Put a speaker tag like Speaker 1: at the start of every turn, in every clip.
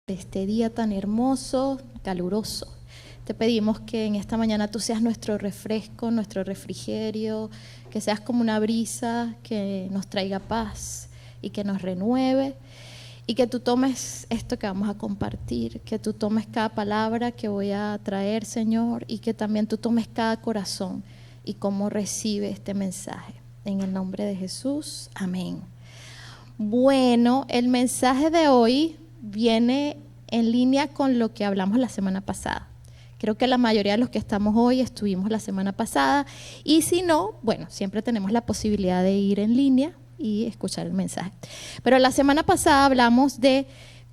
Speaker 1: Este día tan hermoso, caluroso. Te pedimos que en esta mañana tú seas nuestro refresco, nuestro refrigerio, que seas como una brisa que nos traiga paz y que nos renueve, y que tú tomes esto que vamos a compartir, que tú tomes cada palabra que voy a traer, Señor, y que también tú tomes cada corazón y cómo recibe este mensaje. En el nombre de Jesús, amén. Bueno, el mensaje de hoy viene en línea con lo que hablamos la semana pasada. Creo que la mayoría de los que estamos hoy estuvimos la semana pasada, y si no, bueno, siempre tenemos la posibilidad de ir en línea y escuchar el mensaje. Pero la semana pasada hablamos de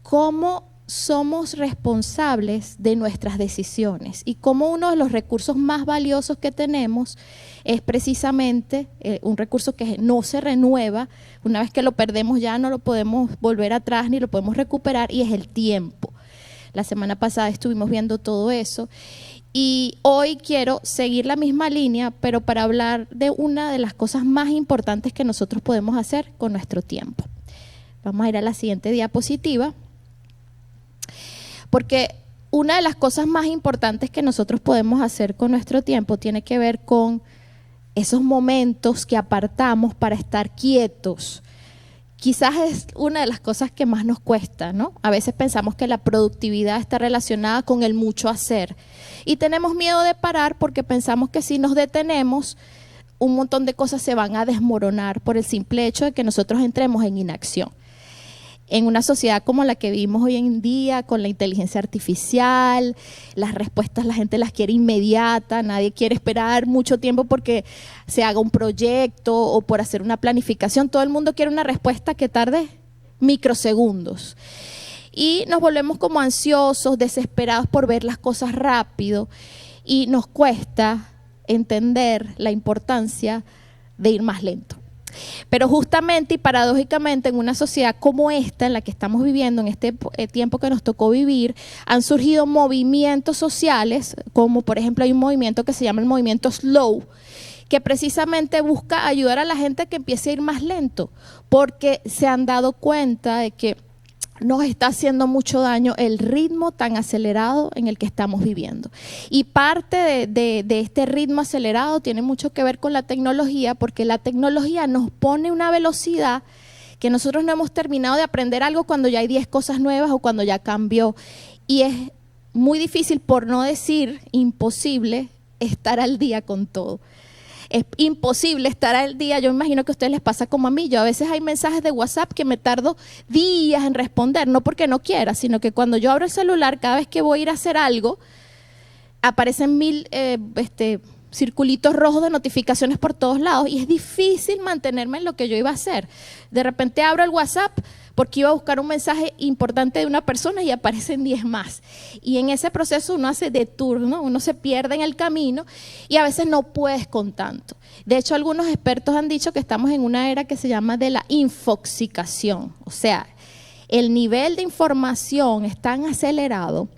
Speaker 1: cómo somos responsables de nuestras decisiones y cómo uno de los recursos más valiosos que tenemos es precisamente un recurso que no se renueva. Una vez que lo perdemos ya no lo podemos volver atrás ni lo podemos recuperar, y es el tiempo. La semana pasada estuvimos viendo todo eso y hoy quiero seguir la misma línea, pero para hablar de una de las cosas más importantes que nosotros podemos hacer con nuestro tiempo. Vamos a ir a la siguiente diapositiva, porque una de las cosas más importantes que nosotros podemos hacer con nuestro tiempo tiene que ver con esos momentos que apartamos para estar quietos. Quizás es una de las cosas que más nos cuesta, ¿no? A veces pensamos que la productividad está relacionada con el mucho hacer y tenemos miedo de parar porque pensamos que si nos detenemos, un montón de cosas se van a desmoronar por el simple hecho de que nosotros entremos en inacción. En una sociedad como la que vivimos hoy en día, con la inteligencia artificial, las respuestas la gente las quiere inmediata, nadie quiere esperar mucho tiempo porque se haga un proyecto o por hacer una planificación. Todo el mundo quiere una respuesta que tarde microsegundos. Y nos volvemos como ansiosos, desesperados por ver las cosas rápido, y nos cuesta entender la importancia de ir más lento. Pero justamente y paradójicamente en una sociedad como esta en la que estamos viviendo, en este tiempo que nos tocó vivir, han surgido movimientos sociales, como por ejemplo hay un movimiento que se llama el movimiento Slow, que precisamente busca ayudar a la gente a que empiece a ir más lento, porque se han dado cuenta de que nos está haciendo mucho daño el ritmo tan acelerado en el que estamos viviendo. Y parte de este ritmo acelerado tiene mucho que ver con la tecnología, porque la tecnología nos pone una velocidad que nosotros no hemos terminado de aprender algo cuando ya hay 10 cosas nuevas o cuando ya cambió. Y es muy difícil, por no decir imposible, estar al día con todo. Es imposible estar al día. Yo me imagino que a ustedes les pasa como a mí. Yo a veces hay mensajes de WhatsApp que me tardo días en responder, no porque no quiera, sino que cuando yo abro el celular, cada vez que voy a ir a hacer algo, aparecen 1000 circulitos rojos de notificaciones por todos lados y es difícil mantenerme en lo que yo iba a hacer. De repente abro el WhatsApp porque iba a buscar un mensaje importante de una persona y aparecen 10 más. Y en ese proceso uno hace detour, ¿no? Uno se pierde en el camino y a veces no puedes con tanto. De hecho, algunos expertos han dicho que estamos en una era que se llama de la infoxicación. O sea, el nivel de información es tan acelerado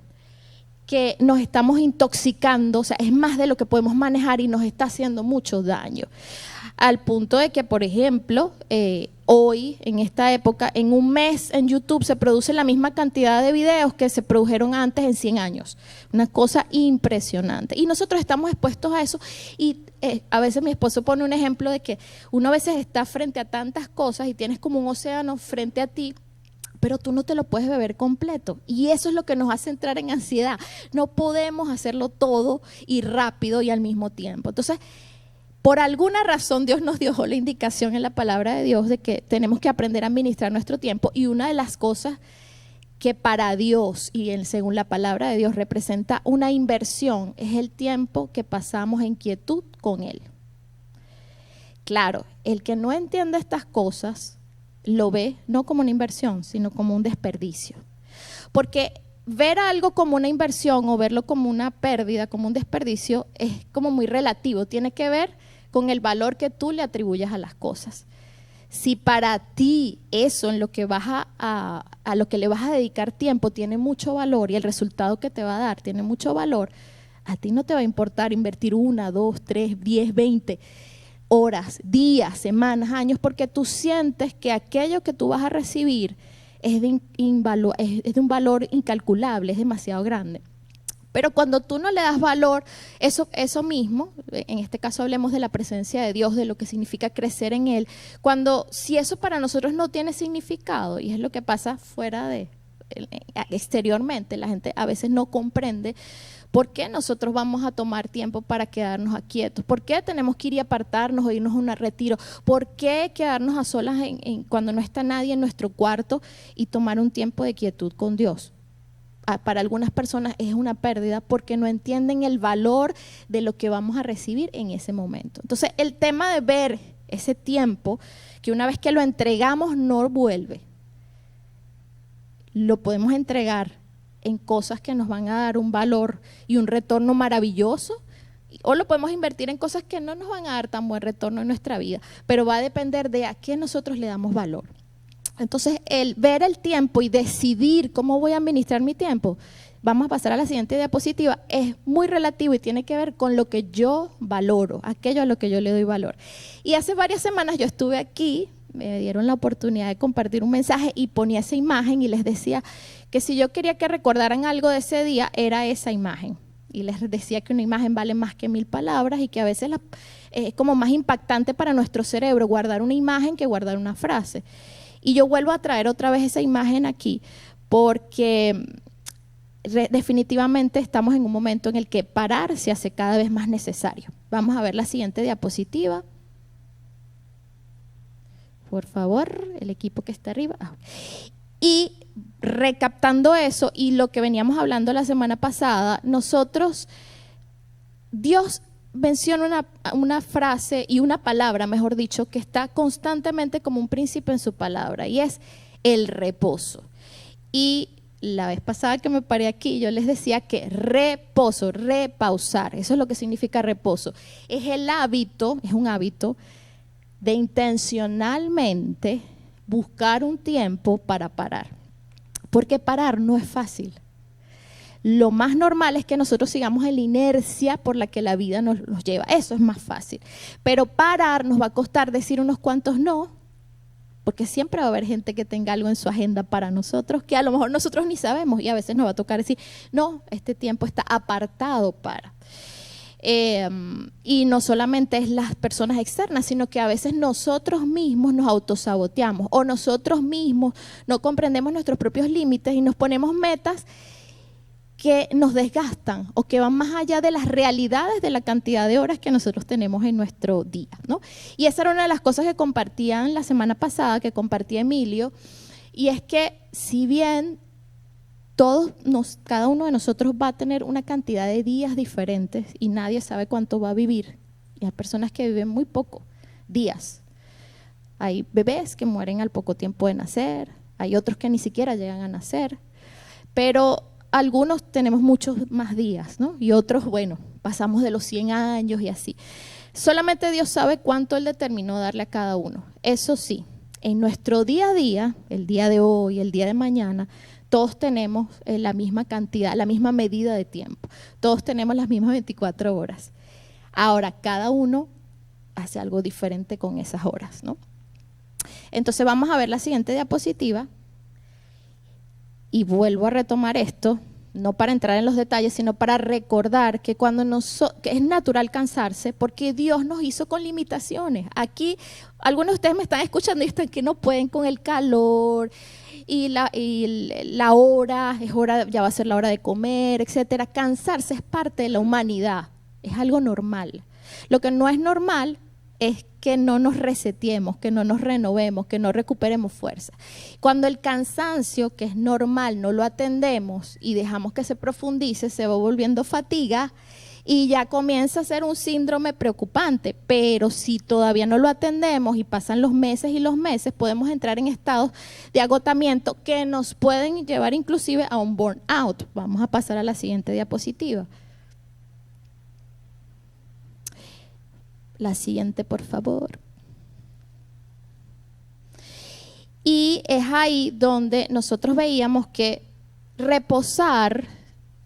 Speaker 1: que nos estamos intoxicando, o sea, es más de lo que podemos manejar y nos está haciendo mucho daño. Al punto de que, por ejemplo, hoy, en esta época, en un mes en YouTube se produce la misma cantidad de videos que se produjeron antes en 100 años. Una cosa impresionante. Y nosotros estamos expuestos a eso. Y a veces mi esposo pone un ejemplo de que uno a veces está frente a tantas cosas y tienes como un océano frente a ti, pero tú no te lo puedes beber completo. Y eso es lo que nos hace entrar en ansiedad. No podemos hacerlo todo y rápido y al mismo tiempo. Entonces, por alguna razón Dios nos dio la indicación en la palabra de Dios de que tenemos que aprender a administrar nuestro tiempo, y una de las cosas que para Dios y según la palabra de Dios representa una inversión es el tiempo que pasamos en quietud con Él. Claro, el que no entiende estas cosas lo ve no como una inversión, sino como un desperdicio. Porque ver algo como una inversión o verlo como una pérdida, como un desperdicio, es como muy relativo. Tiene que ver con el valor que tú le atribuyas a las cosas. Si para ti eso en lo que vas a lo que le vas a dedicar tiempo tiene mucho valor y el resultado que te va a dar tiene mucho valor, a ti no te va a importar invertir 1, 2, 3, 10, 20 horas, días, semanas, años, porque tú sientes que aquello que tú vas a recibir es de un valor incalculable, es demasiado grande. Pero cuando tú no le das valor, eso mismo, en este caso hablemos de la presencia de Dios, de lo que significa crecer en Él, si eso para nosotros no tiene significado, y es lo que pasa exteriormente, la gente a veces no comprende por qué nosotros vamos a tomar tiempo para quedarnos quietos, por qué tenemos que ir y apartarnos o irnos a un retiro, por qué quedarnos a solas cuando no está nadie en nuestro cuarto y tomar un tiempo de quietud con Dios. Para algunas personas es una pérdida porque no entienden el valor de lo que vamos a recibir en ese momento. Entonces, el tema de ver ese tiempo, que una vez que lo entregamos no vuelve, lo podemos entregar en cosas que nos van a dar un valor y un retorno maravilloso, o lo podemos invertir en cosas que no nos van a dar tan buen retorno en nuestra vida, pero va a depender de a qué nosotros le damos valor. Entonces, el ver el tiempo y decidir cómo voy a administrar mi tiempo, vamos a pasar a la siguiente diapositiva, es muy relativo y tiene que ver con lo que yo valoro, aquello a lo que yo le doy valor. Y hace varias semanas yo estuve aquí, me dieron la oportunidad de compartir un mensaje y ponía esa imagen y les decía que si yo quería que recordaran algo de ese día, era esa imagen. Y les decía que una imagen vale más que 1000 palabras y que a veces es como más impactante para nuestro cerebro guardar una imagen que guardar una frase. Y yo vuelvo a traer otra vez esa imagen aquí porque definitivamente estamos en un momento en el que parar se hace cada vez más necesario. Vamos a ver la siguiente diapositiva. Por favor, el equipo que está arriba. Y recaptando eso y lo que veníamos hablando la semana pasada, Dios menciona una frase y una palabra, mejor dicho, que está constantemente como un príncipe en su palabra, y es el reposo. Y la vez pasada que me paré aquí, yo les decía que reposo, repausar, eso es lo que significa reposo. Es un hábito de intencionalmente buscar un tiempo para parar, porque parar no es fácil. Lo más normal es que nosotros sigamos en la inercia por la que la vida nos lleva. Eso es más fácil. Pero parar nos va a costar decir unos cuantos no, porque siempre va a haber gente que tenga algo en su agenda para nosotros, que a lo mejor nosotros ni sabemos, y a veces nos va a tocar decir, no, este tiempo está apartado para. Y no solamente es las personas externas, sino que a veces nosotros mismos nos autosaboteamos, o nosotros mismos no comprendemos nuestros propios límites y nos ponemos metas que nos desgastan o que van más allá de las realidades de la cantidad de horas que nosotros tenemos en nuestro día, ¿no? Y esa era una de las cosas que compartían la semana pasada, que compartía Emilio, y es que si bien cada uno de nosotros va a tener una cantidad de días diferentes y nadie sabe cuánto va a vivir, y hay personas que viven muy poco, días. Hay bebés que mueren al poco tiempo de nacer, hay otros que ni siquiera llegan a nacer, pero algunos tenemos muchos más días, ¿no? Y otros, bueno, pasamos de los 100 años y así. Solamente Dios sabe cuánto Él determinó darle a cada uno. Eso sí, en nuestro día a día, el día de hoy, el día de mañana, todos tenemos la misma cantidad, la misma medida de tiempo. Todos tenemos las mismas 24 horas. Ahora, cada uno hace algo diferente con esas horas, ¿no? Entonces vamos a ver la siguiente diapositiva. Y vuelvo a retomar esto, no para entrar en los detalles, sino para recordar que que es natural cansarse porque Dios nos hizo con limitaciones. Aquí algunos de ustedes me están escuchando y están que no pueden con el calor y la hora, ya va a ser la hora de comer, etcétera. Cansarse es parte de la humanidad, es algo normal. Lo que no es normal es que no nos reseteemos, que no nos renovemos, que no recuperemos fuerza. Cuando el cansancio, que es normal, no lo atendemos y dejamos que se profundice, se va volviendo fatiga y ya comienza a ser un síndrome preocupante. Pero si todavía no lo atendemos y pasan los meses y los meses, podemos entrar en estados de agotamiento que nos pueden llevar inclusive a un burnout. Vamos a pasar a la siguiente diapositiva. La siguiente, por favor. Y es ahí donde nosotros veíamos que reposar,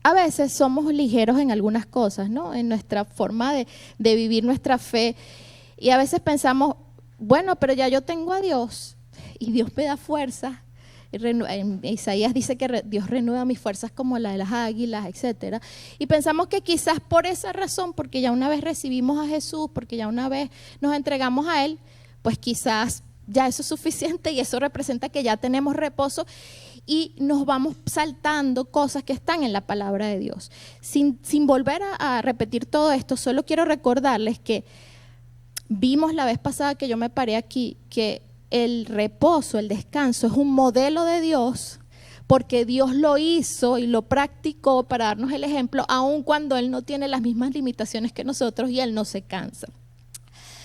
Speaker 1: a veces somos ligeros en algunas cosas, ¿no? En nuestra forma de vivir nuestra fe. Y a veces pensamos, bueno, pero ya yo tengo a Dios y Dios me da fuerza. En Isaías dice que Dios renueva mis fuerzas como la de las águilas, etc. Y pensamos que quizás por esa razón, porque ya una vez recibimos a Jesús, porque ya una vez nos entregamos a Él, pues quizás ya eso es suficiente y eso representa que ya tenemos reposo y nos vamos saltando cosas que están en la palabra de Dios. Sin volver a repetir todo esto, solo quiero recordarles que vimos la vez pasada que yo me paré aquí que el reposo, el descanso es un modelo de Dios porque Dios lo hizo y lo practicó para darnos el ejemplo, aun cuando Él no tiene las mismas limitaciones que nosotros y Él no se cansa.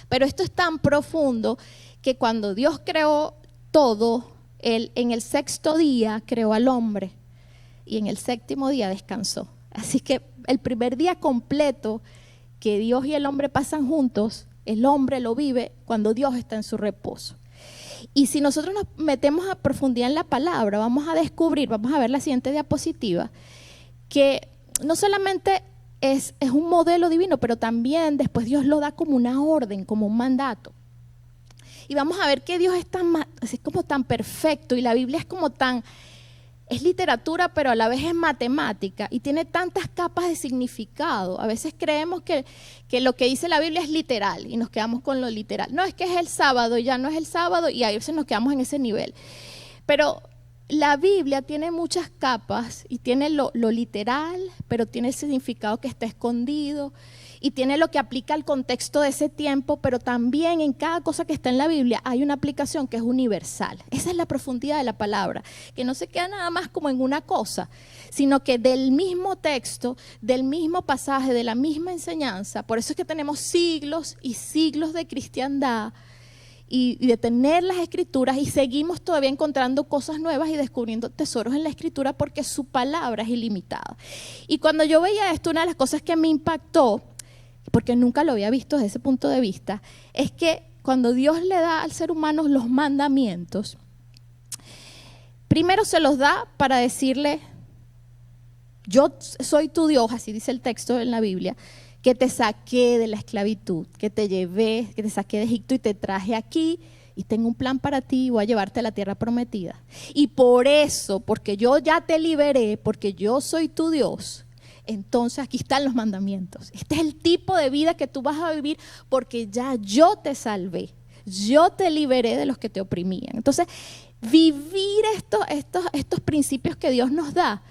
Speaker 1: Pero esto es tan profundo que cuando Dios creó todo, Él en el sexto día creó al hombre y en el séptimo día descansó. Así que el primer día completo que Dios y el hombre pasan juntos, el hombre lo vive cuando Dios está en su reposo. Y si nosotros nos metemos a profundidad en la palabra, vamos a descubrir, vamos a ver la siguiente diapositiva, que no solamente es un modelo divino, pero también después Dios lo da como una orden, como un mandato. Y vamos a ver que Dios es como tan perfecto y la Biblia es como es literatura, pero a la vez es matemática y tiene tantas capas de significado. A veces creemos que lo que dice la Biblia es literal y nos quedamos con lo literal. No, es que es el sábado y ya no es el sábado y a veces nos quedamos en ese nivel. Pero la Biblia tiene muchas capas y tiene lo literal, pero tiene el significado que está escondido y tiene lo que aplica al contexto de ese tiempo, pero también en cada cosa que está en la Biblia hay una aplicación que es universal. Esa es la profundidad de la palabra, que no se queda nada más como en una cosa, sino que del mismo texto, del mismo pasaje, de la misma enseñanza. Por eso es que tenemos siglos y siglos de cristiandad y de tener las escrituras y seguimos todavía encontrando cosas nuevas y descubriendo tesoros en la escritura porque su palabra es ilimitada. Y cuando yo veía esto, una de las cosas que me impactó, porque nunca lo había visto desde ese punto de vista, es que cuando Dios le da al ser humano los mandamientos, primero se los da para decirle, yo soy tu Dios, así dice el texto en la Biblia, que te saqué de la esclavitud, que te llevé, que te saqué de Egipto y te traje aquí y tengo un plan para ti y voy a llevarte a la tierra prometida. Y por eso, porque yo ya te liberé, porque yo soy tu Dios, entonces aquí están los mandamientos. Este es el tipo de vida que tú vas a vivir porque ya yo te salvé, yo te liberé de los que te oprimían. Entonces, vivir estos principios que Dios nos da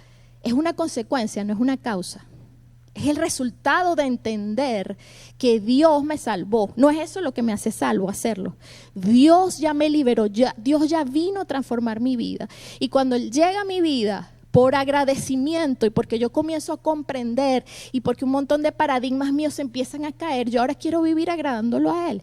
Speaker 1: es una consecuencia, no es una causa. Es el resultado de entender que Dios me salvó. No es eso lo que me hace salvo, hacerlo. Dios ya me liberó, Dios ya vino a transformar mi vida. Y cuando Él llega a mi vida, por agradecimiento y porque yo comienzo a comprender y porque un montón de paradigmas míos se empiezan a caer, yo ahora quiero vivir agradándolo a Él.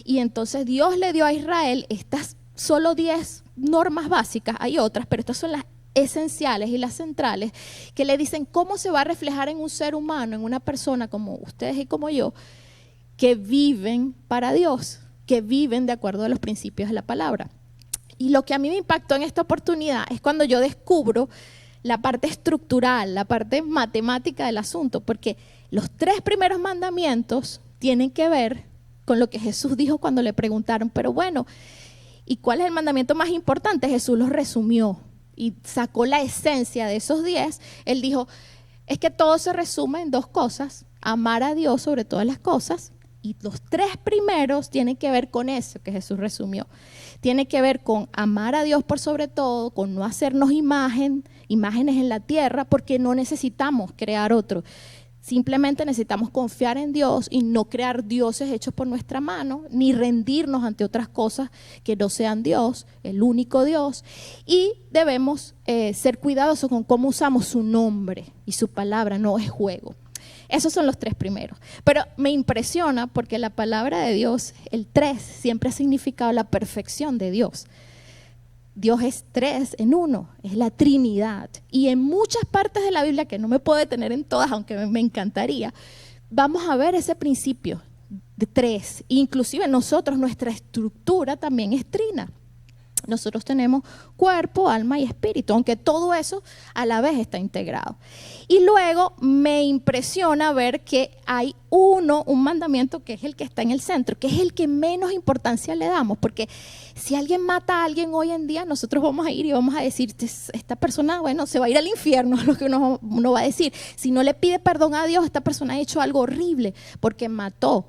Speaker 1: Y entonces Dios le dio a Israel estas solo 10 normas básicas, hay otras, pero estas son las esenciales y las centrales que le dicen cómo se va a reflejar en un ser humano, en una persona como ustedes y como yo, que viven para Dios, que viven de acuerdo a los principios de la palabra. Y lo que a mí me impactó en esta oportunidad es cuando yo descubro la parte estructural, la parte matemática del asunto, porque los 3 primeros mandamientos tienen que ver con lo que Jesús dijo cuando le preguntaron, pero bueno, ¿y cuál es el mandamiento más importante? Jesús los resumió y sacó la esencia de esos 10. Él dijo, es que todo se resume en 2 cosas, amar a Dios sobre todas las cosas, y los 3 primeros tienen que ver con eso que Jesús resumió. Tiene que ver con amar a Dios por sobre todo, con no hacernos imágenes en la tierra, porque no necesitamos crear otro. Simplemente necesitamos confiar en Dios y no crear dioses hechos por nuestra mano, ni rendirnos ante otras cosas que no sean Dios, el único Dios. Y debemos ser cuidadosos con cómo usamos su nombre y su palabra, no es juego. Esos son los 3 primeros. Pero me impresiona porque la palabra de Dios, el 3, siempre ha significado la perfección de Dios. Dios es 3 en 1, es la Trinidad. Y en muchas partes de la Biblia, que no me puedo detener en todas, aunque me encantaría, vamos a ver ese principio de 3. Inclusive nosotros, nuestra estructura también es trina. Nosotros tenemos cuerpo, alma y espíritu, aunque todo eso a la vez está integrado. Y luego me impresiona ver que hay un mandamiento que es el que está en el centro, que es el que menos importancia le damos, porque si alguien mata a alguien hoy en día, nosotros vamos a ir y vamos a decir, esta persona, bueno, se va a ir al infierno, es lo que uno va a decir. Si no le pide perdón a Dios, esta persona ha hecho algo horrible porque mató.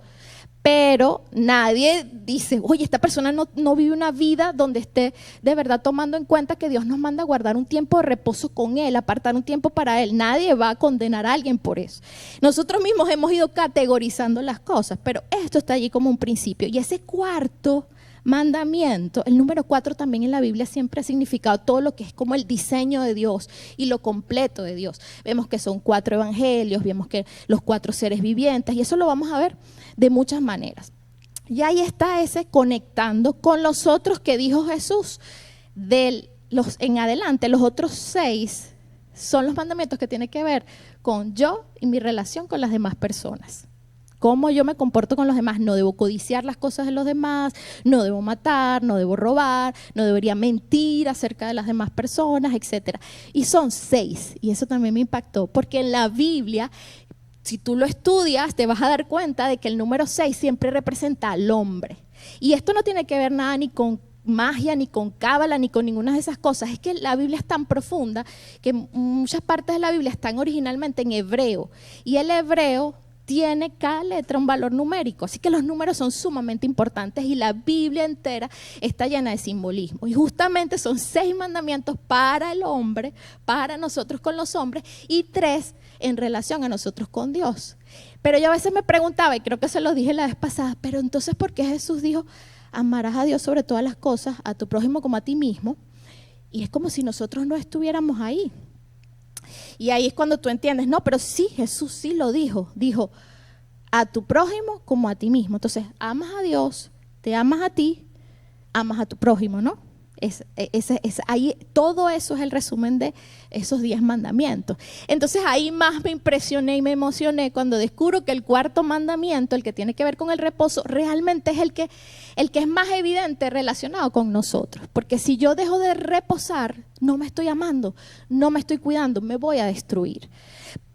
Speaker 1: Pero nadie dice, oye, esta persona no vive una vida donde esté de verdad tomando en cuenta que Dios nos manda a guardar un tiempo de reposo con Él, apartar un tiempo para Él. Nadie va a condenar a alguien por eso. Nosotros mismos hemos ido categorizando las cosas, pero esto está allí como un principio. Y ese cuarto mandamiento, el número 4 también en la Biblia siempre ha significado todo lo que es como el diseño de Dios y lo completo de Dios. Vemos que son 4 evangelios, vemos que los 4 seres vivientes, y eso lo vamos a ver de muchas maneras. Y ahí está ese conectando con los otros que dijo Jesús. En adelante, los otros 6 son los mandamientos que tienen que ver con yo y mi relación con las demás personas. Cómo yo me comporto con los demás. No debo codiciar las cosas de los demás, no debo matar, no debo robar, no debería mentir acerca de las demás personas, etc. Y son 6, y eso también me impactó, porque en la Biblia, si tú lo estudias, te vas a dar cuenta de que el número 6 siempre representa al hombre. Y esto no tiene que ver nada ni con magia, ni con cábala, ni con ninguna de esas cosas. Es que la Biblia es tan profunda que muchas partes de la Biblia están originalmente en hebreo, y el hebreo tiene cada letra un valor numérico, así que los números son sumamente importantes, y la Biblia entera está llena de simbolismo, y justamente son 6 mandamientos para el hombre, para nosotros con los hombres, y 3 en relación a nosotros con Dios. Pero yo a veces me preguntaba, y creo que se lo dije la vez pasada, pero entonces ¿por qué Jesús dijo amarás a Dios sobre todas las cosas, a tu prójimo como a ti mismo? Y es como si nosotros no estuviéramos ahí. Y ahí es cuando tú entiendes, no, pero sí, Jesús sí lo dijo a tu prójimo como a ti mismo. Entonces, amas a Dios, te amas a ti, amas a tu prójimo, ¿no? Ahí, todo eso es el resumen de esos 10 mandamientos. Entonces ahí más me impresioné y me emocioné cuando descubro que el 4.º mandamiento, el que tiene que ver con el reposo, realmente es el que es más evidente relacionado con nosotros. Porque si yo dejo de reposar, no me estoy amando, no me estoy cuidando, me voy a destruir.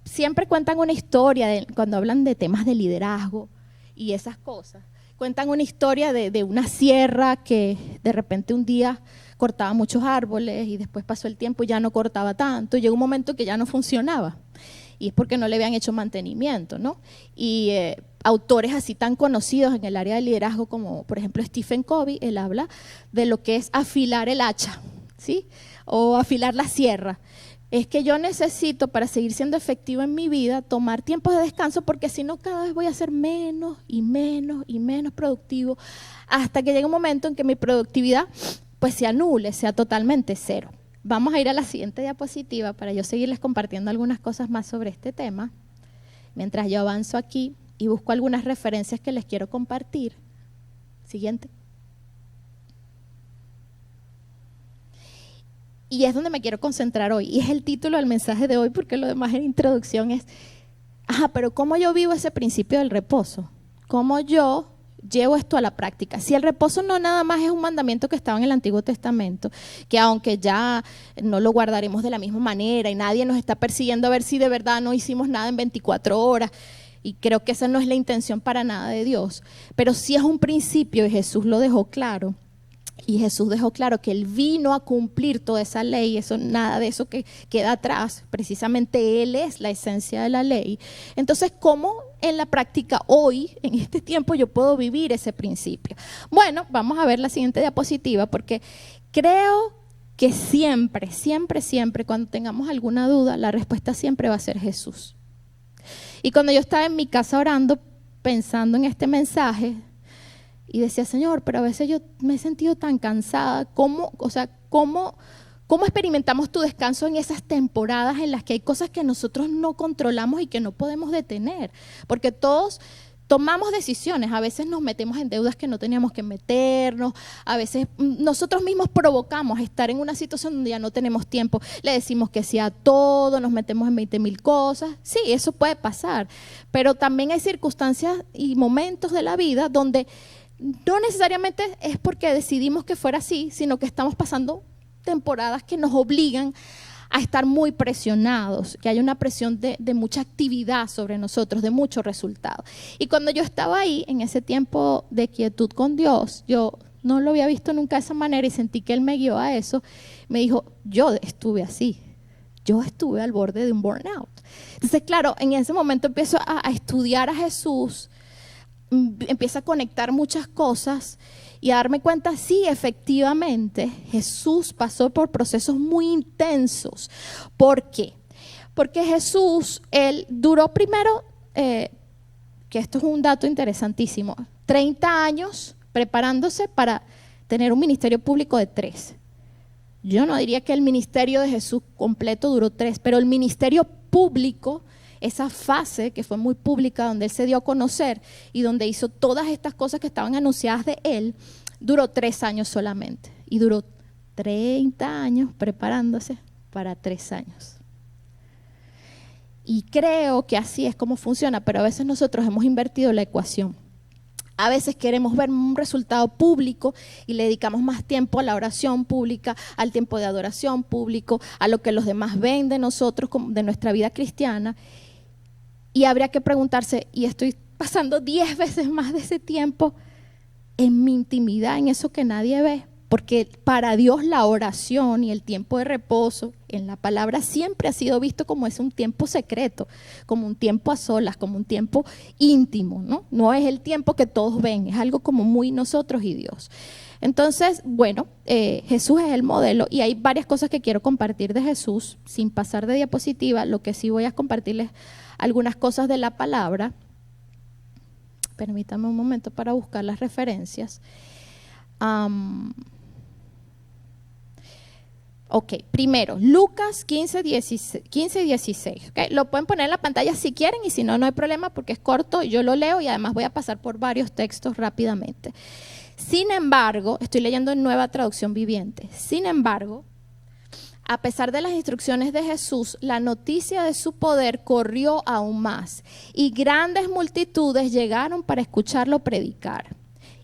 Speaker 1: Siempre cuentan una historia cuando hablan de temas de liderazgo y esas cosas. Cuentan una historia de una sierra que de repente un día cortaba muchos árboles y después pasó el tiempo y ya no cortaba tanto. Llegó un momento que ya no funcionaba, y es porque no le habían hecho mantenimiento, ¿no? Y autores así tan conocidos en el área de liderazgo como por ejemplo Stephen Covey, él habla de lo que es afilar el hacha, ¿sí? O afilar la sierra. Es que yo necesito, para seguir siendo efectivo en mi vida, tomar tiempos de descanso, porque si no cada vez voy a ser menos y menos y menos productivo, hasta que llegue un momento en que mi productividad pues se anule, sea totalmente cero. Vamos a ir a la siguiente diapositiva para yo seguirles compartiendo algunas cosas más sobre este tema, mientras yo avanzo aquí y busco algunas referencias que les quiero compartir. Siguiente. Y es donde me quiero concentrar hoy, y es el título del mensaje de hoy, porque lo demás en introducción es, pero ¿cómo yo vivo ese principio del reposo? ¿Cómo yo llevo esto a la práctica? Si el reposo no nada más es un mandamiento que estaba en el Antiguo Testamento, que aunque ya no lo guardaremos de la misma manera y nadie nos está persiguiendo a ver si de verdad no hicimos nada en 24 horas, y creo que esa no es la intención para nada de Dios, pero sí es un principio, y Jesús lo dejó claro. Y Jesús dejó claro que Él vino a cumplir toda esa ley, eso, nada de eso que queda atrás. Precisamente Él es la esencia de la ley. Entonces, ¿cómo en la práctica hoy, en este tiempo, yo puedo vivir ese principio? Bueno, vamos a ver la siguiente diapositiva, porque creo que siempre, siempre, siempre, cuando tengamos alguna duda, la respuesta siempre va a ser Jesús. Y cuando yo estaba en mi casa orando, pensando en este mensaje, y decía, Señor, pero a veces yo me he sentido tan cansada. ¿Cómo experimentamos tu descanso en esas temporadas en las que hay cosas que nosotros no controlamos y que no podemos detener? Porque todos tomamos decisiones, a veces nos metemos en deudas que no teníamos que meternos, a veces nosotros mismos provocamos estar en una situación donde ya no tenemos tiempo, le decimos que sí a todo, nos metemos en 20,000 cosas. Sí, eso puede pasar, pero también hay circunstancias y momentos de la vida donde no necesariamente es porque decidimos que fuera así, sino que estamos pasando temporadas que nos obligan a estar muy presionados, que haya una presión de mucha actividad sobre nosotros, de mucho resultado. Y cuando yo estaba ahí, en ese tiempo de quietud con Dios, yo no lo había visto nunca de esa manera y sentí que Él me guió a eso. Me dijo, yo estuve así, yo estuve al borde de un burnout. Entonces, claro, en ese momento empiezo a estudiar a Jesús, empiezo a conectar muchas cosas y a darme cuenta, sí, efectivamente, Jesús pasó por procesos muy intensos. ¿Por qué? Porque Jesús, Él duró primero, que esto es un dato interesantísimo, 30 años preparándose para tener un ministerio público de 3. Yo no diría que el ministerio de Jesús completo duró 3, pero el ministerio público, esa fase que fue muy pública, donde Él se dio a conocer y donde hizo todas estas cosas que estaban anunciadas de Él, duró 3 años solamente. Y duró 30 años preparándose para 3 años. Y creo que así es como funciona, pero a veces nosotros hemos invertido la ecuación. A veces queremos ver un resultado público y le dedicamos más tiempo a la oración pública, al tiempo de adoración público, a lo que los demás ven de nosotros, de nuestra vida cristiana. Y habría que preguntarse, ¿y estoy pasando 10 veces más de ese tiempo en mi intimidad, en eso que nadie ve? Porque para Dios la oración y el tiempo de reposo en la palabra siempre ha sido visto como es un tiempo secreto, como un tiempo a solas, como un tiempo íntimo, ¿no? No es el tiempo que todos ven, es algo como muy nosotros y Dios. Entonces, bueno, Jesús es el modelo y hay varias cosas que quiero compartir de Jesús sin pasar de diapositiva. Lo que sí voy a compartirles algunas cosas de la palabra. Permítame un momento para buscar las referencias. Ok, primero, Lucas 15 y 16. Okay, lo pueden poner en la pantalla si quieren y si no, no hay problema porque es corto, yo lo leo y además voy a pasar por varios textos rápidamente. Sin embargo, estoy leyendo en Nueva Traducción Viviente. Sin embargo, a pesar de las instrucciones de Jesús, la noticia de su poder corrió aún más y grandes multitudes llegaron para escucharlo predicar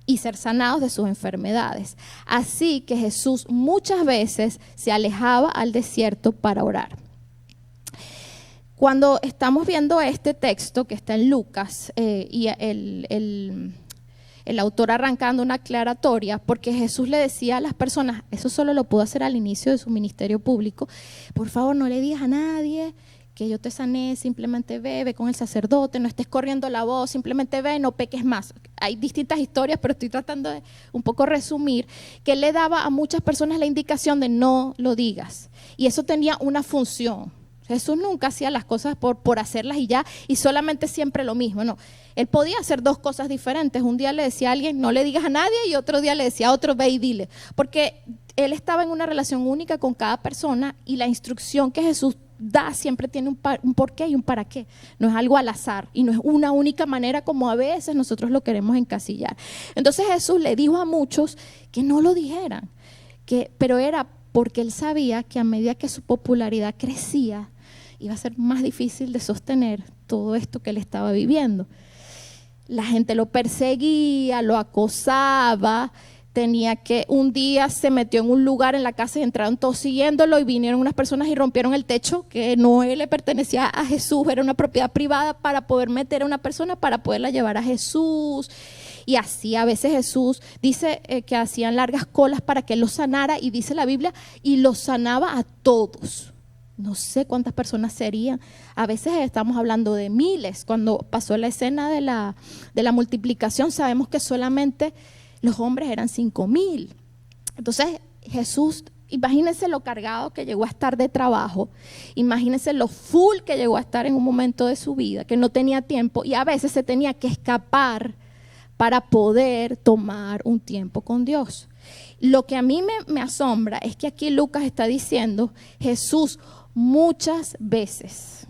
Speaker 1: y ser sanados de sus enfermedades. Así que Jesús muchas veces se alejaba al desierto para orar. Cuando estamos viendo este texto que está en Lucas y el autor arrancando una aclaratoria, porque Jesús le decía a las personas, eso solo lo pudo hacer al inicio de su ministerio público, por favor no le digas a nadie que yo te sané, simplemente ve con el sacerdote, no estés corriendo la voz, simplemente ve, no peques más. Hay distintas historias, pero estoy tratando de un poco resumir, que él le daba a muchas personas la indicación de no lo digas. Y eso tenía una función. Jesús nunca hacía las cosas por hacerlas y ya, y solamente siempre lo mismo, no. Él podía hacer 2 cosas diferentes. Un día le decía a alguien, no le digas a nadie, y otro día le decía a otro, ve y dile. Porque él estaba en una relación única con cada persona y la instrucción que Jesús da siempre tiene un porqué y un para qué. No es algo al azar y no es una única manera como a veces nosotros lo queremos encasillar. Entonces Jesús le dijo a muchos que no lo dijeran, pero era porque él sabía que a medida que su popularidad crecía, iba a ser más difícil de sostener todo esto que él estaba viviendo. La gente lo perseguía, lo acosaba, un día se metió en un lugar en la casa y entraron todos siguiéndolo y vinieron unas personas y rompieron el techo que no le pertenecía a Jesús, era una propiedad privada para poder meter a una persona, para poderla llevar a Jesús. Y así a veces Jesús dice que hacían largas colas para que él los sanara y dice la Biblia, y los sanaba a todos. No sé cuántas personas serían, a veces estamos hablando de miles. Cuando pasó la escena de la multiplicación, sabemos que solamente los hombres eran 5,000. Entonces Jesús, imagínense lo cargado que llegó a estar de trabajo, imagínense lo full que llegó a estar en un momento de su vida, que no tenía tiempo y a veces se tenía que escapar para poder tomar un tiempo con Dios. Lo que a mí me asombra es que aquí Lucas está diciendo Jesús muchas veces,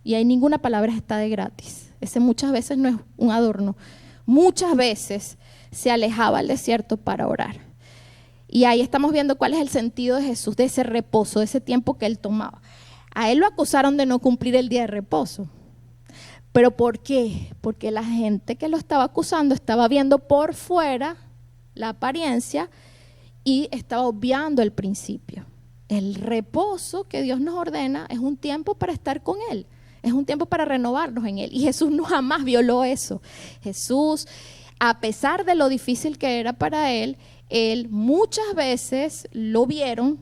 Speaker 1: y ahí ninguna palabra está de gratis, ese muchas veces no es un adorno, muchas veces se alejaba al desierto para orar. Y ahí estamos viendo cuál es el sentido de Jesús, de ese reposo, de ese tiempo que él tomaba. A él lo acusaron de no cumplir el día de reposo. ¿Pero por qué? Porque la gente que lo estaba acusando estaba viendo por fuera la apariencia y estaba obviando el principio. El reposo que Dios nos ordena es un tiempo para estar con Él, es un tiempo para renovarnos en Él. Y Jesús no jamás violó eso. Jesús, a pesar de lo difícil que era para Él muchas veces lo vieron,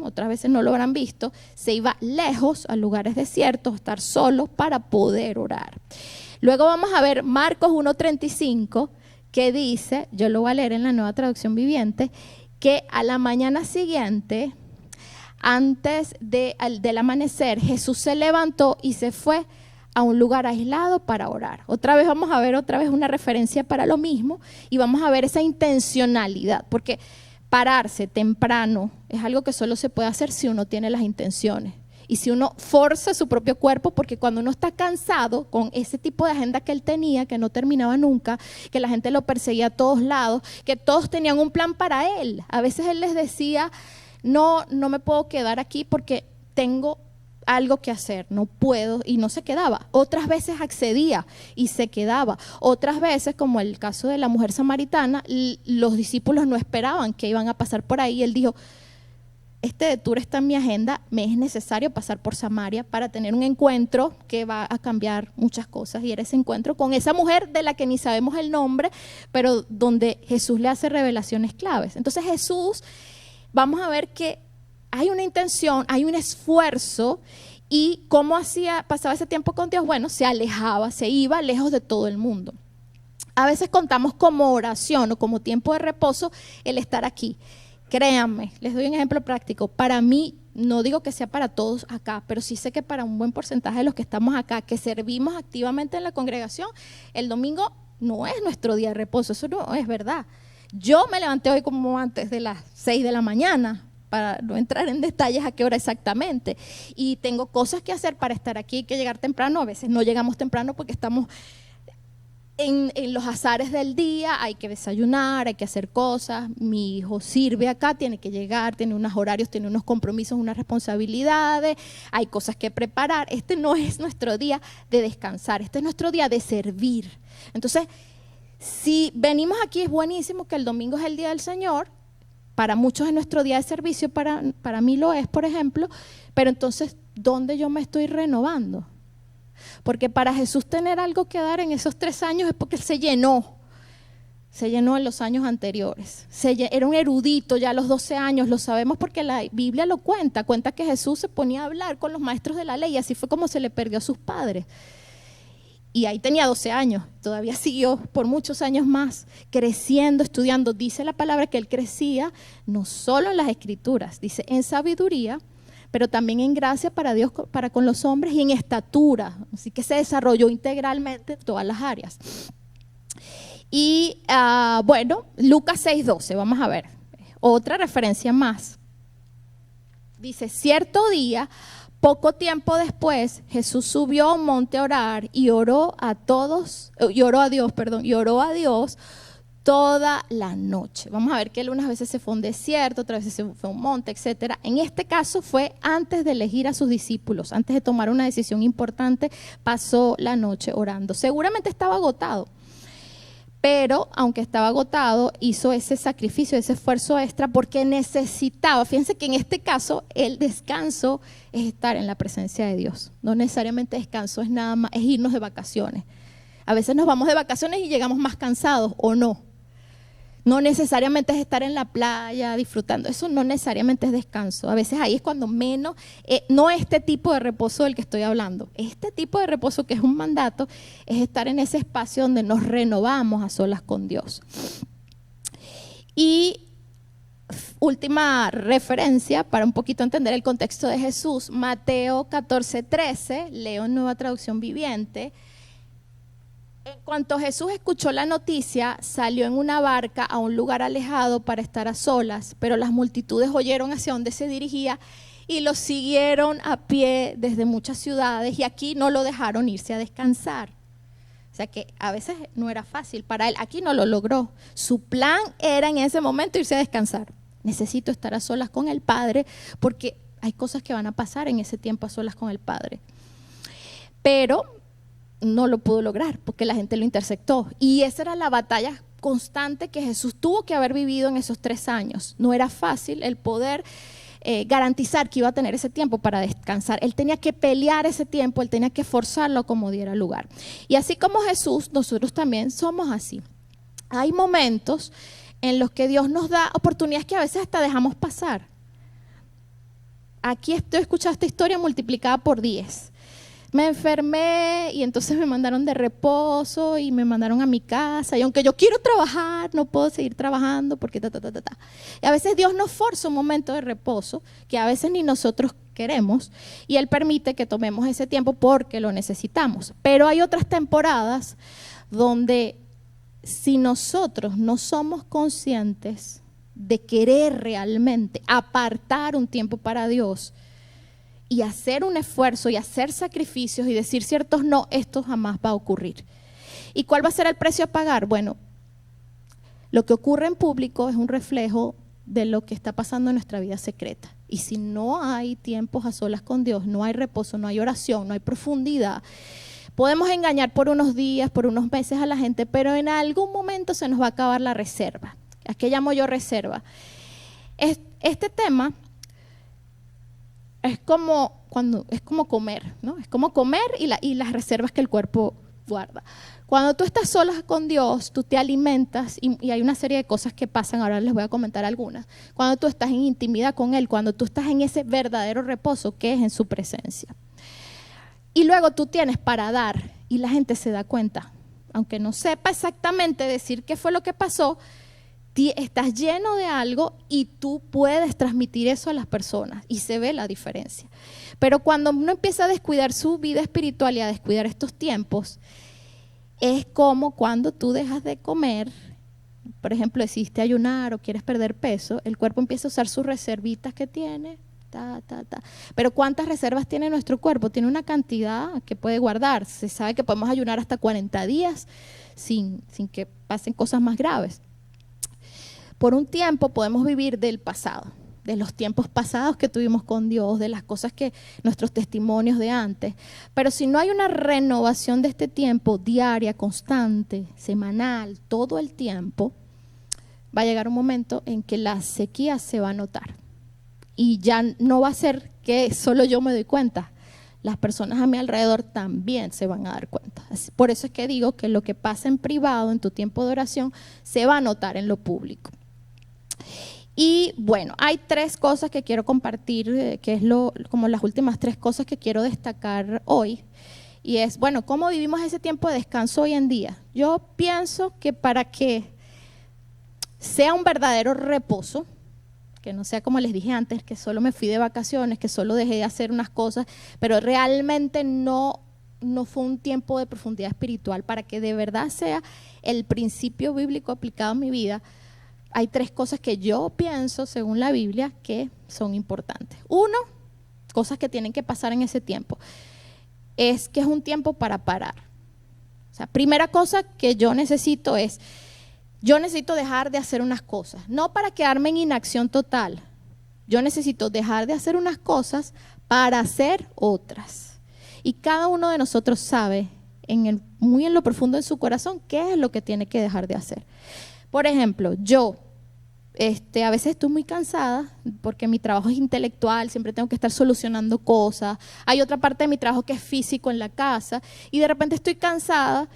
Speaker 1: otras veces no lo habrán visto, se iba lejos a lugares desiertos, a estar solo para poder orar. Luego vamos a ver Marcos 1:35, que dice, yo lo voy a leer en la Nueva Traducción Viviente, que a la mañana siguiente, antes del amanecer, Jesús se levantó y se fue a un lugar aislado para orar. Otra vez vamos a ver una referencia para lo mismo y vamos a ver esa intencionalidad, porque pararse temprano es algo que solo se puede hacer si uno tiene las intenciones y si uno forza su propio cuerpo, porque cuando uno está cansado con ese tipo de agenda que él tenía, que no terminaba nunca, que la gente lo perseguía a todos lados, que todos tenían un plan para él. A veces él les decía, no me puedo quedar aquí porque tengo algo que hacer, no puedo, y no se quedaba. Otras veces accedía y se quedaba. Otras veces, como el caso de la mujer samaritana, los discípulos no esperaban que iban a pasar por ahí. Él dijo, este detour está en mi agenda, me es necesario pasar por Samaria para tener un encuentro que va a cambiar muchas cosas. Y era ese encuentro con esa mujer de la que ni sabemos el nombre, pero donde Jesús le hace revelaciones claves. Entonces Jesús, vamos a ver que hay una intención, hay un esfuerzo. ¿Y cómo pasaba ese tiempo con Dios? Bueno, se alejaba, se iba lejos de todo el mundo. A veces contamos como oración o como tiempo de reposo el estar aquí. Créanme, les doy un ejemplo práctico. Para mí, no digo que sea para todos acá, pero sí sé que para un buen porcentaje de los que estamos acá, que servimos activamente en la congregación, el domingo no es nuestro día de reposo, eso no es verdad. Yo me levanté hoy como antes de las 6 de la mañana, para no entrar en detalles a qué hora exactamente. Y tengo cosas que hacer para estar aquí, hay que llegar temprano. A veces no llegamos temprano porque estamos en los azares del día, hay que desayunar, hay que hacer cosas. Mi hijo sirve acá, tiene que llegar, tiene unos horarios, tiene unos compromisos, unas responsabilidades, hay cosas que preparar. Este no es nuestro día de descansar, este es nuestro día de servir. Entonces, si venimos aquí, es buenísimo que el domingo es el día del Señor. Para muchos es nuestro día de servicio, para mí lo es, por ejemplo, pero entonces, ¿dónde yo me estoy renovando? Porque para Jesús tener algo que dar en esos 3 años es porque Él se llenó en los años anteriores. Era un erudito ya a los 12 años, lo sabemos porque la Biblia lo cuenta que Jesús se ponía a hablar con los maestros de la ley, y así fue como se le perdió a sus padres. Y ahí tenía 12 años, todavía siguió por muchos años más, creciendo, estudiando. Dice la palabra que él crecía no solo en las escrituras, dice en sabiduría, pero también en gracia para Dios, para con los hombres, y en estatura. Así que se desarrolló integralmente en todas las áreas. Y bueno, Lucas 6:12, vamos a ver, otra referencia más. Dice, cierto día, poco tiempo después, Jesús subió a un monte a orar y oró a Dios toda la noche. Vamos a ver que él unas veces se fue a un desierto, otras veces se fue a un monte, etcétera. En este caso fue antes de elegir a sus discípulos, antes de tomar una decisión importante, pasó la noche orando. Seguramente estaba agotado, pero aunque estaba agotado, hizo ese sacrificio, ese esfuerzo extra porque necesitaba. Fíjense que en este caso el descanso es estar en la presencia de Dios. No necesariamente descanso es nada más, es irnos de vacaciones. A veces nos vamos de vacaciones y llegamos más cansados, ¿o no? No necesariamente es estar en la playa disfrutando, eso no necesariamente es descanso. A veces ahí es cuando menos, no este tipo de reposo del que estoy hablando. Este tipo de reposo, que es un mandato, es estar en ese espacio donde nos renovamos a solas con Dios. Y última referencia para un poquito entender el contexto de Jesús, Mateo 14:13, leo en Nueva Traducción Viviente. En cuanto Jesús escuchó la noticia, salió en una barca a un lugar alejado para estar a solas, pero las multitudes oyeron hacia dónde se dirigía y lo siguieron a pie desde muchas ciudades, y aquí no lo dejaron irse a descansar. O sea que a veces no era fácil para él, aquí no lo logró. Su plan era en ese momento irse a descansar. Necesito estar a solas con el Padre porque hay cosas que van a pasar en ese tiempo a solas con el Padre. Pero no lo pudo lograr porque la gente lo interceptó, y esa era la batalla constante que Jesús tuvo que haber vivido en esos 3 años. No era fácil el poder garantizar que iba a tener ese tiempo para descansar. Él tenía que pelear ese tiempo, él tenía que forzarlo como diera lugar. Y así como Jesús, nosotros también somos así. Hay momentos en los que Dios nos da oportunidades que a veces hasta dejamos pasar. Aquí estoy escuchando esta historia multiplicada por 10. Me enfermé y entonces me mandaron de reposo y me mandaron a mi casa. Y aunque yo quiero trabajar, no puedo seguir trabajando porque Y a veces Dios nos forza un momento de reposo que a veces ni nosotros queremos y Él permite que tomemos ese tiempo porque lo necesitamos. Pero hay otras temporadas donde si nosotros no somos conscientes de querer realmente apartar un tiempo para Dios y hacer un esfuerzo y hacer sacrificios y decir ciertos no, esto jamás va a ocurrir. ¿Y cuál va a ser el precio a pagar? Bueno, lo que ocurre en público es un reflejo de lo que está pasando en nuestra vida secreta. Y si no hay tiempos a solas con Dios, no hay reposo, no hay oración, no hay profundidad, podemos engañar por unos días, por unos meses a la gente, pero en algún momento se nos va a acabar la reserva. ¿A qué llamo yo reserva? Este tema es como comer, ¿no? Es como comer y las reservas que el cuerpo guarda. Cuando tú estás sola con Dios, tú te alimentas y hay una serie de cosas que pasan, ahora les voy a comentar algunas. Cuando tú estás en intimidad con Él, cuando tú estás en ese verdadero reposo que es en su presencia. Y luego tú tienes para dar y la gente se da cuenta, aunque no sepa exactamente decir qué fue lo que pasó, estás lleno de algo y tú puedes transmitir eso a las personas y se ve la diferencia. Pero cuando uno empieza a descuidar su vida espiritual y a descuidar estos tiempos, es como cuando tú dejas de comer, por ejemplo, decidiste ayunar o quieres perder peso, el cuerpo empieza a usar sus reservitas que tiene. Pero ¿cuántas reservas tiene nuestro cuerpo? Tiene una cantidad que puede guardar. Se sabe que podemos ayunar hasta 40 días sin que pasen cosas más graves. Por un tiempo podemos vivir del pasado, de los tiempos pasados que tuvimos con Dios, de las cosas que nuestros testimonios de antes. Pero si no hay una renovación de este tiempo diaria, constante, semanal, todo el tiempo, va a llegar un momento en que la sequía se va a notar. Y ya no va a ser que solo yo me doy cuenta, las personas a mi alrededor también se van a dar cuenta. Por eso es que digo que lo que pasa en privado, en tu tiempo de oración, se va a notar en lo público. Y bueno, hay 3 cosas que quiero compartir, que es como las últimas 3 cosas que quiero destacar hoy. Y es, bueno, ¿cómo vivimos ese tiempo de descanso hoy en día? Yo pienso que para que sea un verdadero reposo, que no sea como les dije antes, que solo me fui de vacaciones, que solo dejé de hacer unas cosas, pero realmente no fue un tiempo de profundidad espiritual. Para que de verdad sea el principio bíblico aplicado en mi vida, hay 3 cosas que yo pienso, según la Biblia, que son importantes. 1, cosas que tienen que pasar en ese tiempo, es que es un tiempo para parar. O sea, primera cosa que yo necesito es, yo necesito dejar de hacer unas cosas, no para quedarme en inacción total. Yo necesito dejar de hacer unas cosas para hacer otras. Y cada uno de nosotros sabe, muy en lo profundo de su corazón, qué es lo que tiene que dejar de hacer. Por ejemplo, yo a veces estoy muy cansada porque mi trabajo es intelectual, siempre tengo que estar solucionando cosas. Hay otra parte de mi trabajo que es físico en la casa y de repente estoy cansada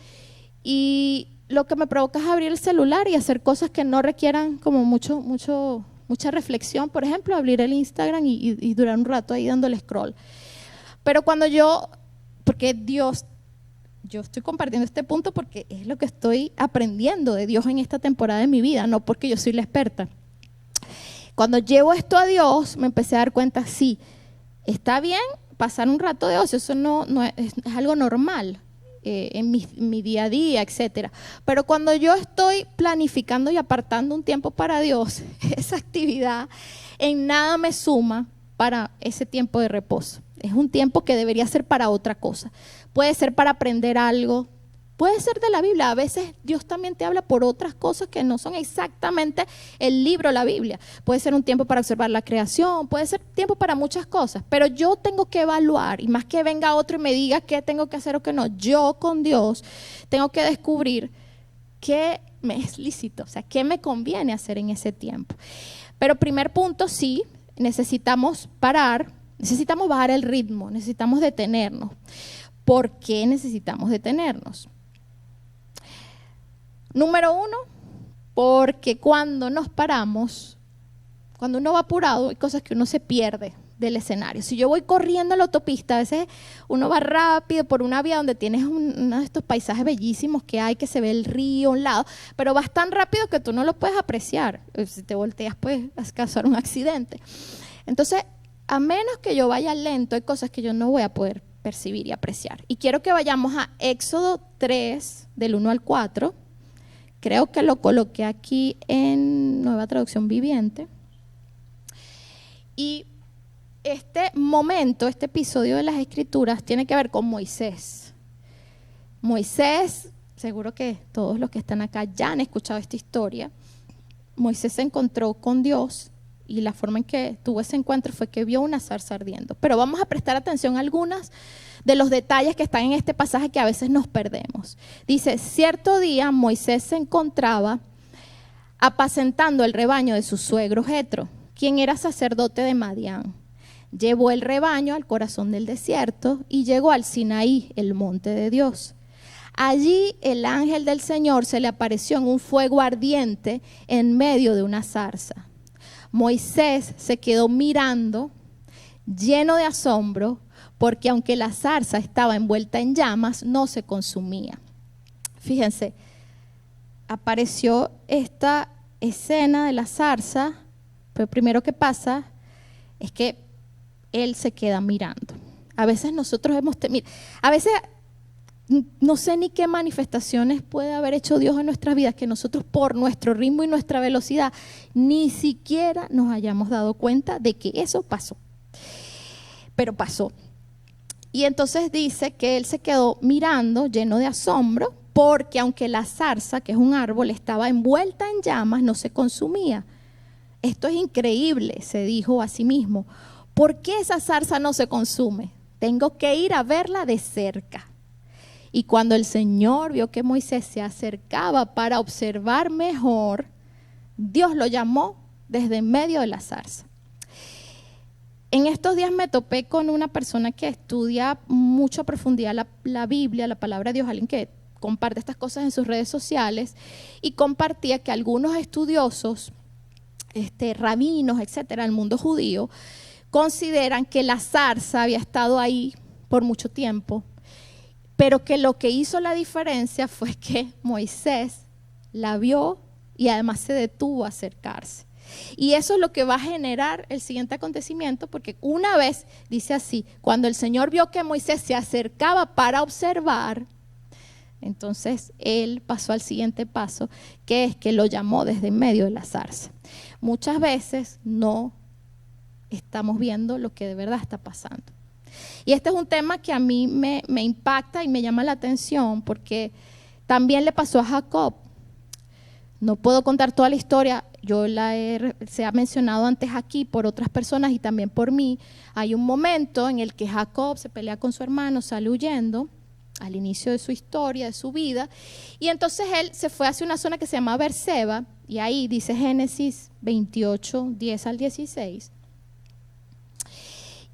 Speaker 1: y lo que me provoca es abrir el celular y hacer cosas que no requieran como mucha reflexión. Por ejemplo, abrir el Instagram y durar un rato ahí dándole scroll. Pero porque Dios, yo estoy compartiendo este punto porque es lo que estoy aprendiendo de Dios en esta temporada de mi vida, no porque yo soy la experta. Cuando llevo esto a Dios, me empecé a dar cuenta, sí, está bien pasar un rato de ocio, eso no es algo normal. En mi día a día, etcétera. Pero cuando yo estoy planificando y apartando un tiempo para Dios, esa actividad en nada me suma para ese tiempo de reposo. Es un tiempo que debería ser para otra cosa. Puede ser para aprender algo, puede ser de la Biblia. A veces Dios también te habla por otras cosas que no son exactamente el libro, la Biblia. Puede ser un tiempo para observar la creación, puede ser tiempo para muchas cosas. Pero yo tengo que evaluar, y más que venga otro y me diga qué tengo que hacer o qué no, yo con Dios tengo que descubrir qué me es lícito, o sea, qué me conviene hacer en ese tiempo. Pero primer punto, sí, necesitamos parar, necesitamos bajar el ritmo, necesitamos detenernos. ¿Por qué necesitamos detenernos? Número uno, porque cuando nos paramos, cuando uno va apurado, hay cosas que uno se pierde del escenario. Si yo voy corriendo a la autopista, a veces uno va rápido por una vía donde tienes uno de estos paisajes bellísimos que hay, que se ve el río a un lado, pero vas tan rápido que tú no lo puedes apreciar. Si te volteas, puedes causar un accidente. Entonces, a menos que yo vaya lento, hay cosas que yo no voy a poder percibir y apreciar. Y quiero que vayamos a Éxodo 3, del 1 al 4. Creo que lo coloqué aquí en Nueva Traducción Viviente. Y este momento, este episodio de las Escrituras tiene que ver con Moisés. Moisés, seguro que todos los que están acá ya han escuchado esta historia. Moisés se encontró con Dios y la forma en que tuvo ese encuentro fue que vio una zarza ardiendo. Pero vamos a prestar atención a algunos de los detalles que están en este pasaje que a veces nos perdemos. Dice, cierto día Moisés se encontraba apacentando el rebaño de su suegro Jetro, quien era sacerdote de Madián. Llevó el rebaño al corazón del desierto y llegó al Sinaí, el monte de Dios. Allí el ángel del Señor se le apareció en un fuego ardiente en medio de una zarza. Moisés se quedó mirando, lleno de asombro, porque aunque la zarza estaba envuelta en llamas, no se consumía. Fíjense, apareció esta escena de la zarza, pero primero que pasa es que él se queda mirando. A veces nosotros a veces no sé ni qué manifestaciones puede haber hecho Dios en nuestras vidas que nosotros por nuestro ritmo y nuestra velocidad ni siquiera nos hayamos dado cuenta de que eso pasó. Pero pasó. Y entonces dice que él se quedó mirando lleno de asombro porque aunque la zarza, que es un árbol, estaba envuelta en llamas, no se consumía. Esto es increíble, se dijo a sí mismo. ¿Por qué esa zarza no se consume? Tengo que ir a verla de cerca. Y cuando el Señor vio que Moisés se acercaba para observar mejor, Dios lo llamó desde en medio de la zarza. En estos días me topé con una persona que estudia mucho a profundidad la Biblia, la palabra de Dios, alguien que comparte estas cosas en sus redes sociales, y compartía que algunos estudiosos, rabinos, etcétera, del mundo judío, consideran que la zarza había estado ahí por mucho tiempo, pero que lo que hizo la diferencia fue que Moisés la vio y además se detuvo a acercarse. Y eso es lo que va a generar el siguiente acontecimiento, porque una vez, dice así, cuando el Señor vio que Moisés se acercaba para observar, entonces él pasó al siguiente paso, que es que lo llamó desde en medio de la zarza. Muchas veces no estamos viendo lo que de verdad está pasando. Y este es un tema que a mí me impacta y me llama la atención porque también le pasó a Jacob. No puedo contar toda la historia, se ha mencionado antes aquí por otras personas y también por mí. Hay un momento en el que Jacob se pelea con su hermano, sale huyendo al inicio de su historia, de su vida, y entonces él se fue hacia una zona que se llama Berseba, y ahí dice Génesis 28, 10 al 16.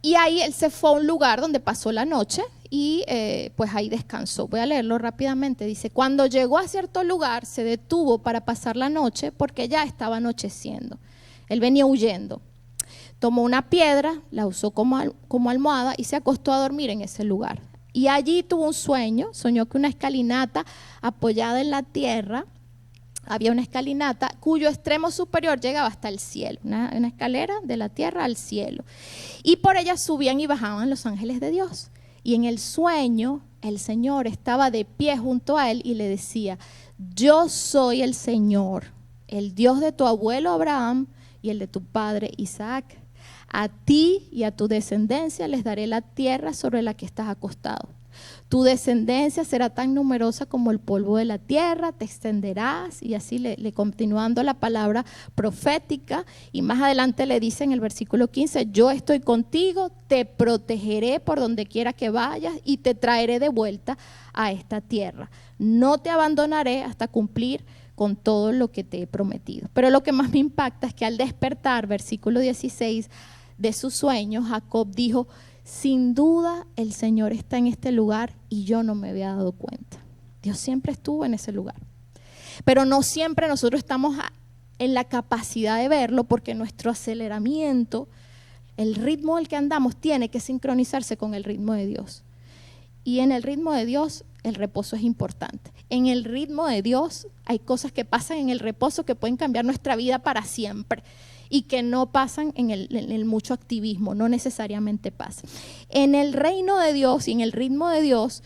Speaker 1: Y ahí él se fue a un lugar donde pasó la noche y pues ahí descansó. Voy a leerlo rápidamente. Dice, cuando llegó a cierto lugar se detuvo para pasar la noche porque ya estaba anocheciendo. Él venía huyendo. Tomó una piedra, la usó como almohada y se acostó a dormir en ese lugar. Y allí tuvo un sueño, soñó que una escalinata apoyada en la tierra, había una escalinata cuyo extremo superior llegaba hasta el cielo, una escalera de la tierra al cielo. Y por ella subían y bajaban los ángeles de Dios. Y en el sueño el Señor estaba de pie junto a él y le decía, yo soy el Señor, el Dios de tu abuelo Abraham y el de tu padre Isaac. A ti y a tu descendencia les daré la tierra sobre la que estás acostado. Tu descendencia será tan numerosa como el polvo de la tierra, te extenderás, y así le continuando la palabra profética, y más adelante le dice en el versículo 15, yo estoy contigo, te protegeré por donde quiera que vayas y te traeré de vuelta a esta tierra. No te abandonaré hasta cumplir con todo lo que te he prometido. Pero lo que más me impacta es que al despertar, versículo 16, de su sueño, Jacob dijo: sin duda el Señor está en este lugar y yo no me había dado cuenta. Dios siempre estuvo en ese lugar. Pero no siempre nosotros estamos en la capacidad de verlo, porque nuestro aceleramiento, el ritmo al que andamos, tiene que sincronizarse con el ritmo de Dios. Y en el ritmo de Dios, el reposo es importante. En el ritmo de Dios hay cosas que pasan en el reposo que pueden cambiar nuestra vida para siempre y que no pasan en el mucho activismo, no necesariamente pasan. En el reino de Dios y en el ritmo de Dios,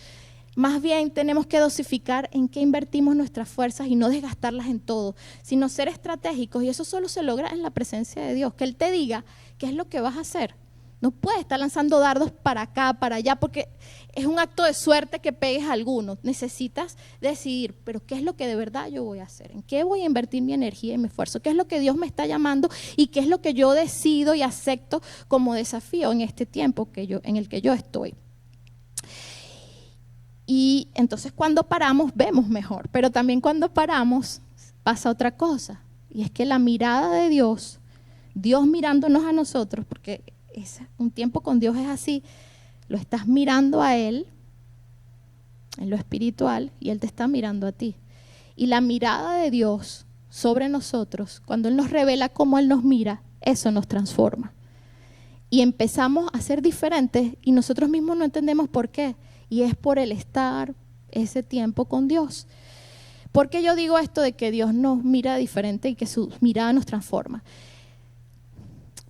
Speaker 1: más bien tenemos que dosificar en qué invertimos nuestras fuerzas y no desgastarlas en todo, sino ser estratégicos, y eso solo se logra en la presencia de Dios, que Él te diga qué es lo que vas a hacer. No puedes estar lanzando dardos para acá, para allá, porque es un acto de suerte que pegues a alguno. Necesitas decidir, pero ¿qué es lo que de verdad yo voy a hacer? ¿En qué voy a invertir mi energía y mi esfuerzo? ¿Qué es lo que Dios me está llamando y qué es lo que yo decido y acepto como desafío en este tiempo en el que yo estoy? Y entonces cuando paramos vemos mejor, pero también cuando paramos pasa otra cosa, y es que la mirada de Dios, Dios mirándonos a nosotros, porque un tiempo con Dios es así, lo estás mirando a Él en lo espiritual y Él te está mirando a ti. Y la mirada de Dios sobre nosotros, cuando Él nos revela cómo Él nos mira, eso nos transforma. Y empezamos a ser diferentes y nosotros mismos no entendemos por qué. Y es por el estar ese tiempo con Dios. ¿Por qué yo digo esto de que Dios nos mira diferente y que su mirada nos transforma?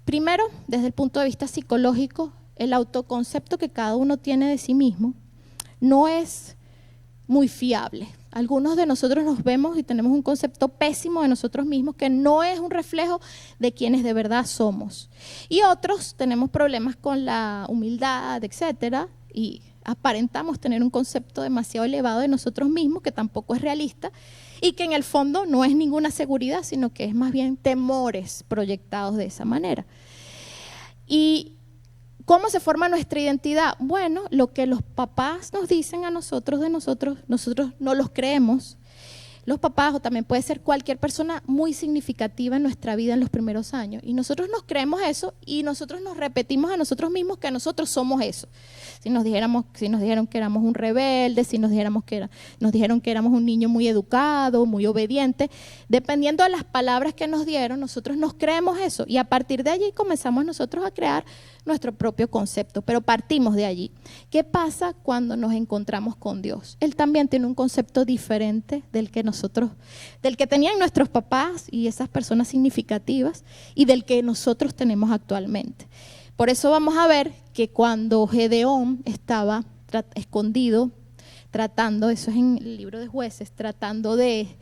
Speaker 1: Primero, desde el punto de vista psicológico, el autoconcepto que cada uno tiene de sí mismo no es muy fiable. Algunos de nosotros nos vemos y tenemos un concepto pésimo de nosotros mismos que no es un reflejo de quienes de verdad somos. Y otros tenemos problemas con la humildad, etcétera, y aparentamos tener un concepto demasiado elevado de nosotros mismos que tampoco es realista y que en el fondo no es ninguna seguridad, sino que es más bien temores proyectados de esa manera. ¿Y cómo se forma nuestra identidad? Bueno, lo que los papás nos dicen a nosotros de nosotros no los creemos. Los papás, o también puede ser cualquier persona muy significativa en nuestra vida en los primeros años. Y nosotros nos creemos eso y nosotros nos repetimos a nosotros mismos que nosotros somos eso. Si nos dijeron que éramos un rebelde, si nos dijeron que éramos un niño muy educado, muy obediente, dependiendo de las palabras que nos dieron, nosotros nos creemos eso. Y a partir de allí comenzamos nosotros a crear nuestro propio concepto, pero partimos de allí. ¿Qué pasa cuando nos encontramos con Dios? Él también tiene un concepto diferente del que tenían nuestros papás y esas personas significativas y del que nosotros tenemos actualmente. Por eso vamos a ver que cuando Gedeón estaba escondido, tratando, eso es en el libro de Jueces, tratando de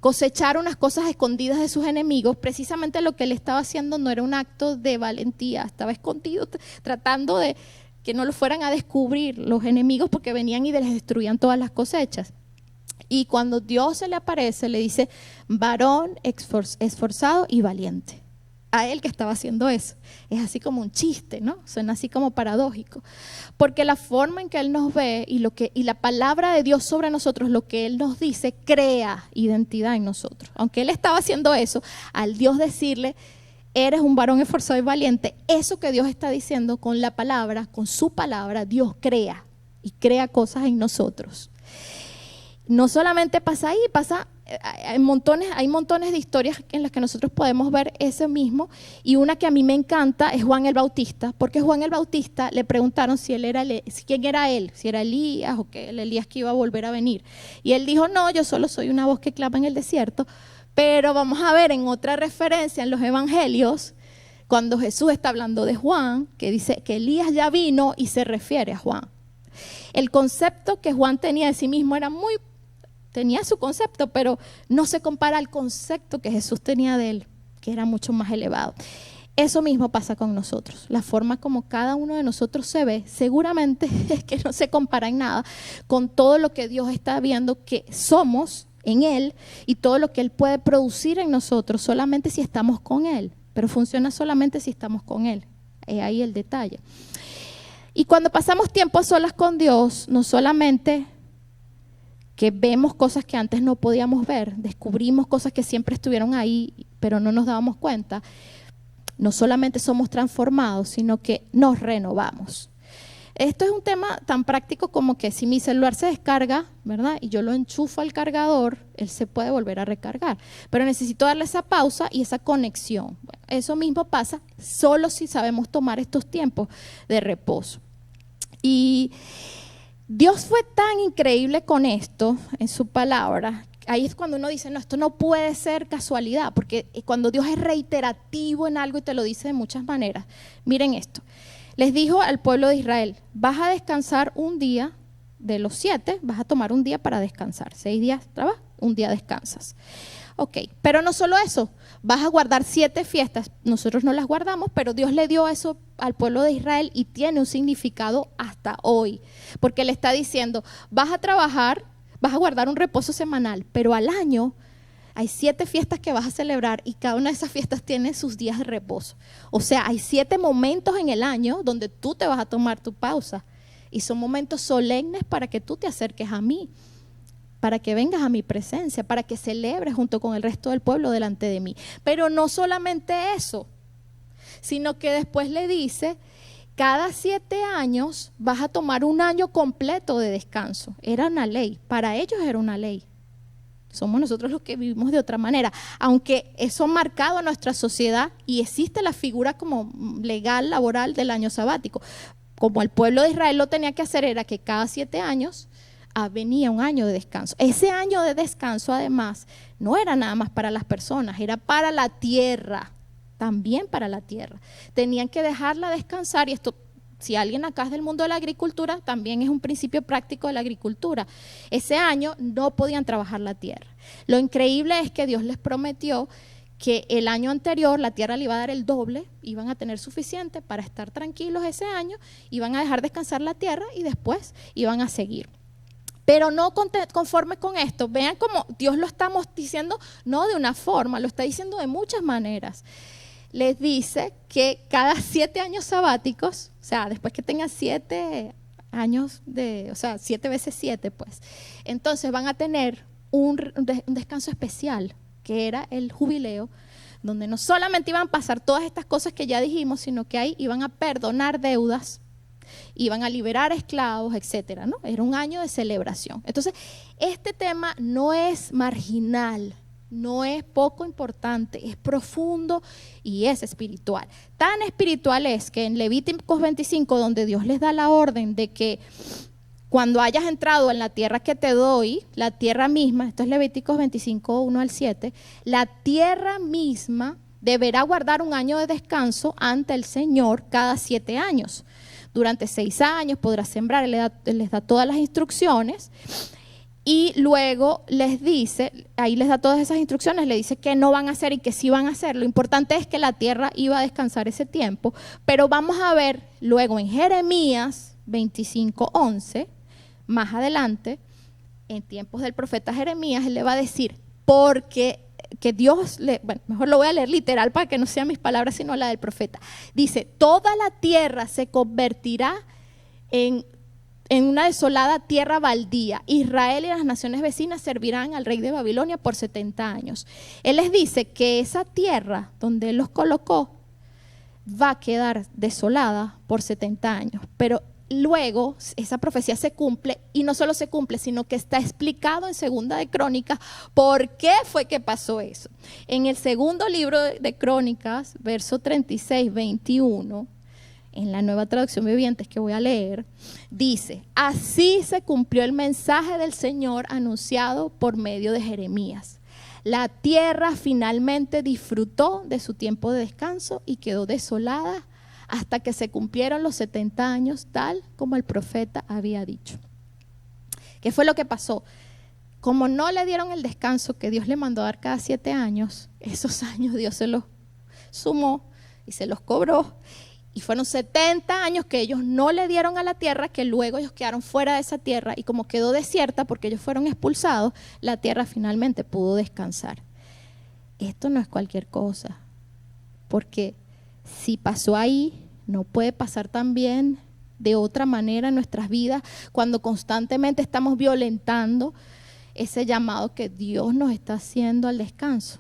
Speaker 1: cosechar unas cosas escondidas de sus enemigos, precisamente lo que él estaba haciendo no era un acto de valentía, estaba escondido tratando de que no lo fueran a descubrir los enemigos porque venían y les destruían todas las cosechas. Y cuando Dios se le aparece, le dice: varón esforzado y valiente. A él que estaba haciendo eso. Es así como un chiste, ¿no? Suena así como paradójico. Porque la forma en que Él nos ve y la palabra de Dios sobre nosotros, lo que Él nos dice, crea identidad en nosotros. Aunque Él estaba haciendo eso, al Dios decirle: eres un varón esforzado y valiente, eso que Dios está diciendo con la palabra, con su palabra, Dios crea y crea cosas en nosotros. No solamente pasa ahí, hay montones de historias en las que nosotros podemos ver eso mismo, y una que a mí me encanta es Juan el Bautista, porque Juan el Bautista le preguntaron quién era él, si era Elías o que el Elías que iba a volver a venir, y él dijo: no, yo solo soy una voz que clama en el desierto. Pero vamos a ver en otra referencia en los evangelios, cuando Jesús está hablando de Juan, que dice que Elías ya vino y se refiere a Juan. El concepto que Juan tenía de sí mismo tenía su concepto, pero no se compara al concepto que Jesús tenía de él, que era mucho más elevado. Eso mismo pasa con nosotros. La forma como cada uno de nosotros se ve, seguramente es que no se compara en nada con todo lo que Dios está viendo que somos en Él y todo lo que Él puede producir en nosotros solamente si estamos con Él. Pero funciona solamente si estamos con Él. Es ahí el detalle. Y cuando pasamos tiempo a solas con Dios, no solamente que vemos cosas que antes no podíamos ver, descubrimos cosas que siempre estuvieron ahí, pero no nos dábamos cuenta, no solamente somos transformados, sino que nos renovamos. Esto es un tema tan práctico como que si mi celular se descarga, ¿verdad? Y yo lo enchufo al cargador, él se puede volver a recargar. Pero necesito darle esa pausa y esa conexión. Bueno, eso mismo pasa solo si sabemos tomar estos tiempos de reposo. Y Dios fue tan increíble con esto en su palabra. Ahí es cuando uno dice, no, esto no puede ser casualidad, porque cuando Dios es reiterativo en algo y te lo dice de muchas maneras. Miren esto. Les dijo al pueblo de Israel, vas a descansar un día de los 7, vas a tomar un día para descansar. 6 días trabajas, un día descansas. Ok, pero no solo eso, vas a guardar 7 fiestas. Nosotros no las guardamos, pero Dios le dio eso al pueblo de Israel y tiene un significado hasta hoy. Porque le está diciendo, vas a trabajar, vas a guardar un reposo semanal, pero al año hay 7 fiestas que vas a celebrar y cada una de esas fiestas tiene sus días de reposo. O sea, hay 7 momentos en el año donde tú te vas a tomar tu pausa. Y son momentos solemnes para que tú te acerques a mí, para que vengas a mi presencia, para que celebres junto con el resto del pueblo delante de mí. Pero no solamente eso, sino que después le dice, cada 7 años vas a tomar un año completo de descanso. Era una ley, para ellos era una ley. Somos nosotros los que vivimos de otra manera, aunque eso ha marcado a nuestra sociedad y existe la figura como legal, laboral del año sabático. Como el pueblo de Israel lo tenía que hacer, era que cada 7 años venía un año de descanso. Ese año de descanso, además, no era nada más para las personas, era para la tierra, también para la tierra. Tenían que dejarla descansar y esto, si alguien acá es del mundo de la agricultura, también es un principio práctico de la agricultura. Ese año no podían trabajar la tierra. Lo increíble es que Dios les prometió que el año anterior la tierra le iba a dar el doble, iban a tener suficiente para estar tranquilos ese año, iban a dejar descansar la tierra y después iban a seguir. Pero no conforme con esto, vean cómo Dios lo estamos diciendo, no de una forma, lo está diciendo de muchas maneras. Les dice que cada 7 años sabáticos, o sea, después que tengan 7 años o sea, 7 veces 7, pues, entonces van a tener un descanso especial, que era el jubileo, donde no solamente iban a pasar todas estas cosas que ya dijimos, sino que ahí iban a perdonar deudas, iban a liberar esclavos, etcétera, ¿no? Era un año de celebración. Entonces, este tema no es marginal, no es poco importante, es profundo y es espiritual. Tan espiritual es que en Levíticos 25, donde Dios les da la orden de que cuando hayas entrado en la tierra que te doy, la tierra misma, esto es Levíticos 25, 1 al 7, la tierra misma deberá guardar un año de descanso ante el Señor cada 7 años. Durante 6 años podrás sembrar, les da todas las instrucciones. Y luego les dice, ahí les da todas esas instrucciones, le dice que no van a hacer y que sí van a hacer. Lo importante es que la tierra iba a descansar ese tiempo, pero vamos a ver luego en Jeremías 25:11, más adelante, en tiempos del profeta Jeremías, él le va a decir, porque que Dios, bueno, mejor lo voy a leer literal para que no sean mis palabras sino la del profeta. Dice, toda la tierra se convertirá en una desolada tierra baldía. Israel y las naciones vecinas servirán al rey de Babilonia por 70 años. Él les dice que esa tierra donde él los colocó va a quedar desolada por 70 años. Pero luego esa profecía se cumple y no solo se cumple, sino que está explicado en Segunda de Crónicas por qué fue que pasó eso. En el segundo libro de Crónicas, verso 36, 21, en la Nueva Traducción Vivientes que voy a leer, dice, así se cumplió el mensaje del Señor anunciado por medio de Jeremías. La tierra finalmente disfrutó de su tiempo de descanso y quedó desolada hasta que se cumplieron los 70 años, tal como el profeta había dicho. ¿Qué fue lo que pasó? Como no le dieron el descanso que Dios le mandó a dar cada 7 años, esos años Dios se los sumó y se los cobró. Y fueron 70 años que ellos no le dieron a la tierra, que luego ellos quedaron fuera de esa tierra y como quedó desierta porque ellos fueron expulsados, la tierra finalmente pudo descansar. Esto no es cualquier cosa, porque si pasó ahí, no puede pasar también de otra manera en nuestras vidas cuando constantemente estamos violentando ese llamado que Dios nos está haciendo al descanso.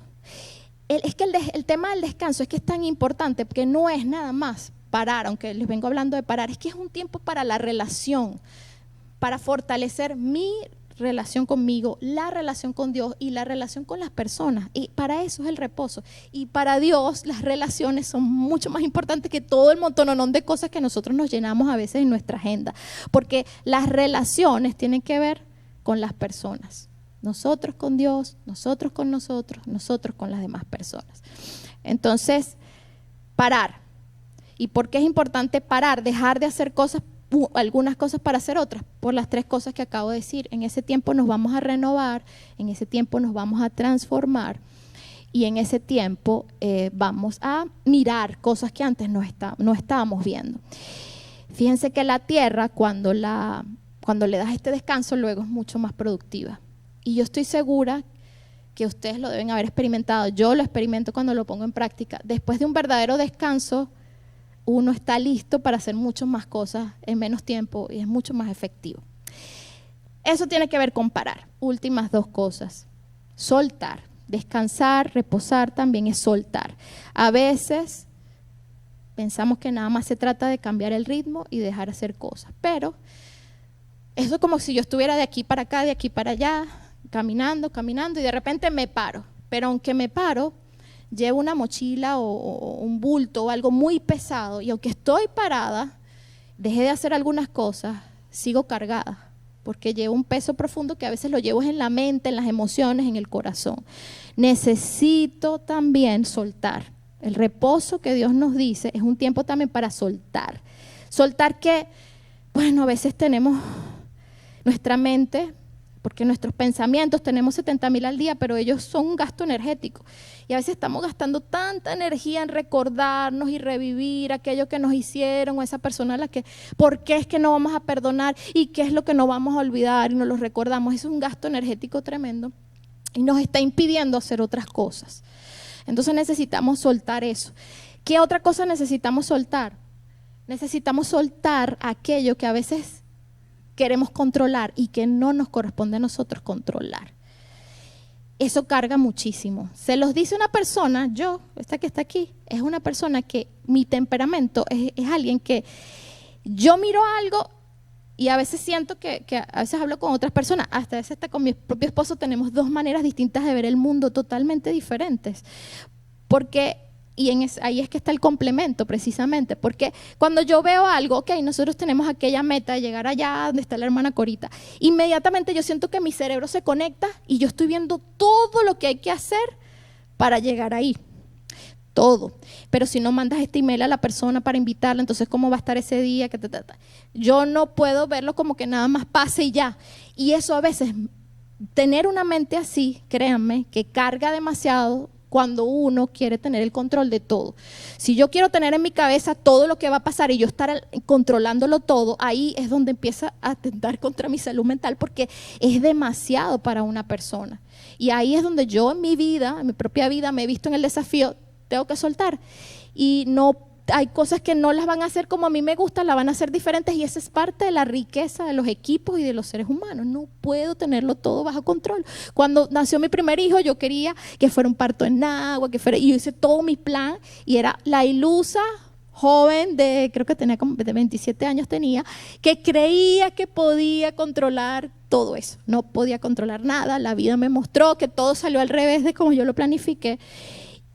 Speaker 1: Es que el tema del descanso es que es tan importante porque no es nada más parar, aunque les vengo hablando de parar, es que es un tiempo para la relación, para fortalecer mi relación conmigo, la relación con Dios y la relación con las personas. Y para eso es el reposo. Y para Dios las relaciones son mucho más importantes que todo el montononón de cosas que nosotros nos llenamos a veces en nuestra agenda. Porque las relaciones tienen que ver con las personas. Nosotros con Dios, nosotros con nosotros, nosotros con las demás personas. Entonces, parar. ¿Y por qué es importante parar? Dejar de hacer cosas, algunas cosas para hacer otras, por las 3 cosas que acabo de decir. En ese tiempo nos vamos a renovar, en ese tiempo nos vamos a transformar y en ese tiempo vamos a mirar cosas que antes no estábamos viendo. Fíjense que la tierra, cuando le das este descanso, luego es mucho más productiva. Y yo estoy segura que ustedes lo deben haber experimentado. Yo lo experimento cuando lo pongo en práctica. Después de un verdadero descanso, uno está listo para hacer muchas más cosas en menos tiempo y es mucho más efectivo. Eso tiene que ver con parar. Últimas 2 cosas. Soltar. Descansar, reposar también es soltar. A veces pensamos que nada más se trata de cambiar el ritmo y dejar hacer cosas, pero eso es como si yo estuviera de aquí para acá, de aquí para allá, caminando y de repente me paro. Pero aunque me paro, llevo una mochila o un bulto o algo muy pesado y aunque estoy parada, dejé de hacer algunas cosas, sigo cargada porque llevo un peso profundo que a veces lo llevo en la mente, en las emociones, en el corazón. Necesito también soltar. El reposo que Dios nos dice es un tiempo también para soltar. Soltar que, bueno, a veces tenemos nuestra mente, porque nuestros pensamientos, tenemos 70,000 al día, pero ellos son un gasto energético. Y a veces estamos gastando tanta energía en recordarnos y revivir aquello que nos hicieron o esa persona a la que, ¿por qué es que no vamos a perdonar? ¿Y qué es lo que no vamos a olvidar? Y nos lo recordamos. Es un gasto energético tremendo y nos está impidiendo hacer otras cosas. Entonces necesitamos soltar eso. ¿Qué otra cosa necesitamos soltar? Necesitamos soltar aquello que a veces queremos controlar y que no nos corresponde a nosotros controlar. Eso carga muchísimo. Se los dice una persona, esta que está aquí, es una persona que mi temperamento es alguien que yo miro algo y a veces siento que a veces hablo con otras personas, hasta a veces con mi propio esposo tenemos 2 maneras distintas de ver el mundo totalmente diferentes. Porque ahí es que está el complemento precisamente, porque cuando yo veo algo, ok, nosotros tenemos aquella meta de llegar allá donde está la hermana Corita, inmediatamente yo siento que mi cerebro se conecta y yo estoy viendo todo lo que hay que hacer para llegar ahí, todo. Pero si no mandas este email a la persona para invitarla, entonces ¿cómo va a estar ese día? Yo no puedo verlo como que nada más pase y ya. Y eso a veces, tener una mente así, créanme, que carga demasiado cuando uno quiere tener el control de todo. Si yo quiero tener en mi cabeza todo lo que va a pasar y yo estar controlándolo todo, ahí es donde empieza a atentar contra mi salud mental porque es demasiado para una persona. Y ahí es donde yo en mi vida, en mi propia vida, me he visto en el desafío, tengo que soltar. Y no, hay cosas que no las van a hacer como a mí me gustan, las van a hacer diferentes y esa es parte de la riqueza de los equipos y de los seres humanos. No puedo tenerlo todo bajo control. Cuando nació mi primer hijo yo quería que fuera un parto en agua, y yo hice todo mi plan y era la ilusa joven creo que tenía como de 27 años tenía, que creía que podía controlar todo eso. No podía controlar nada, la vida me mostró que todo salió al revés de como yo lo planifiqué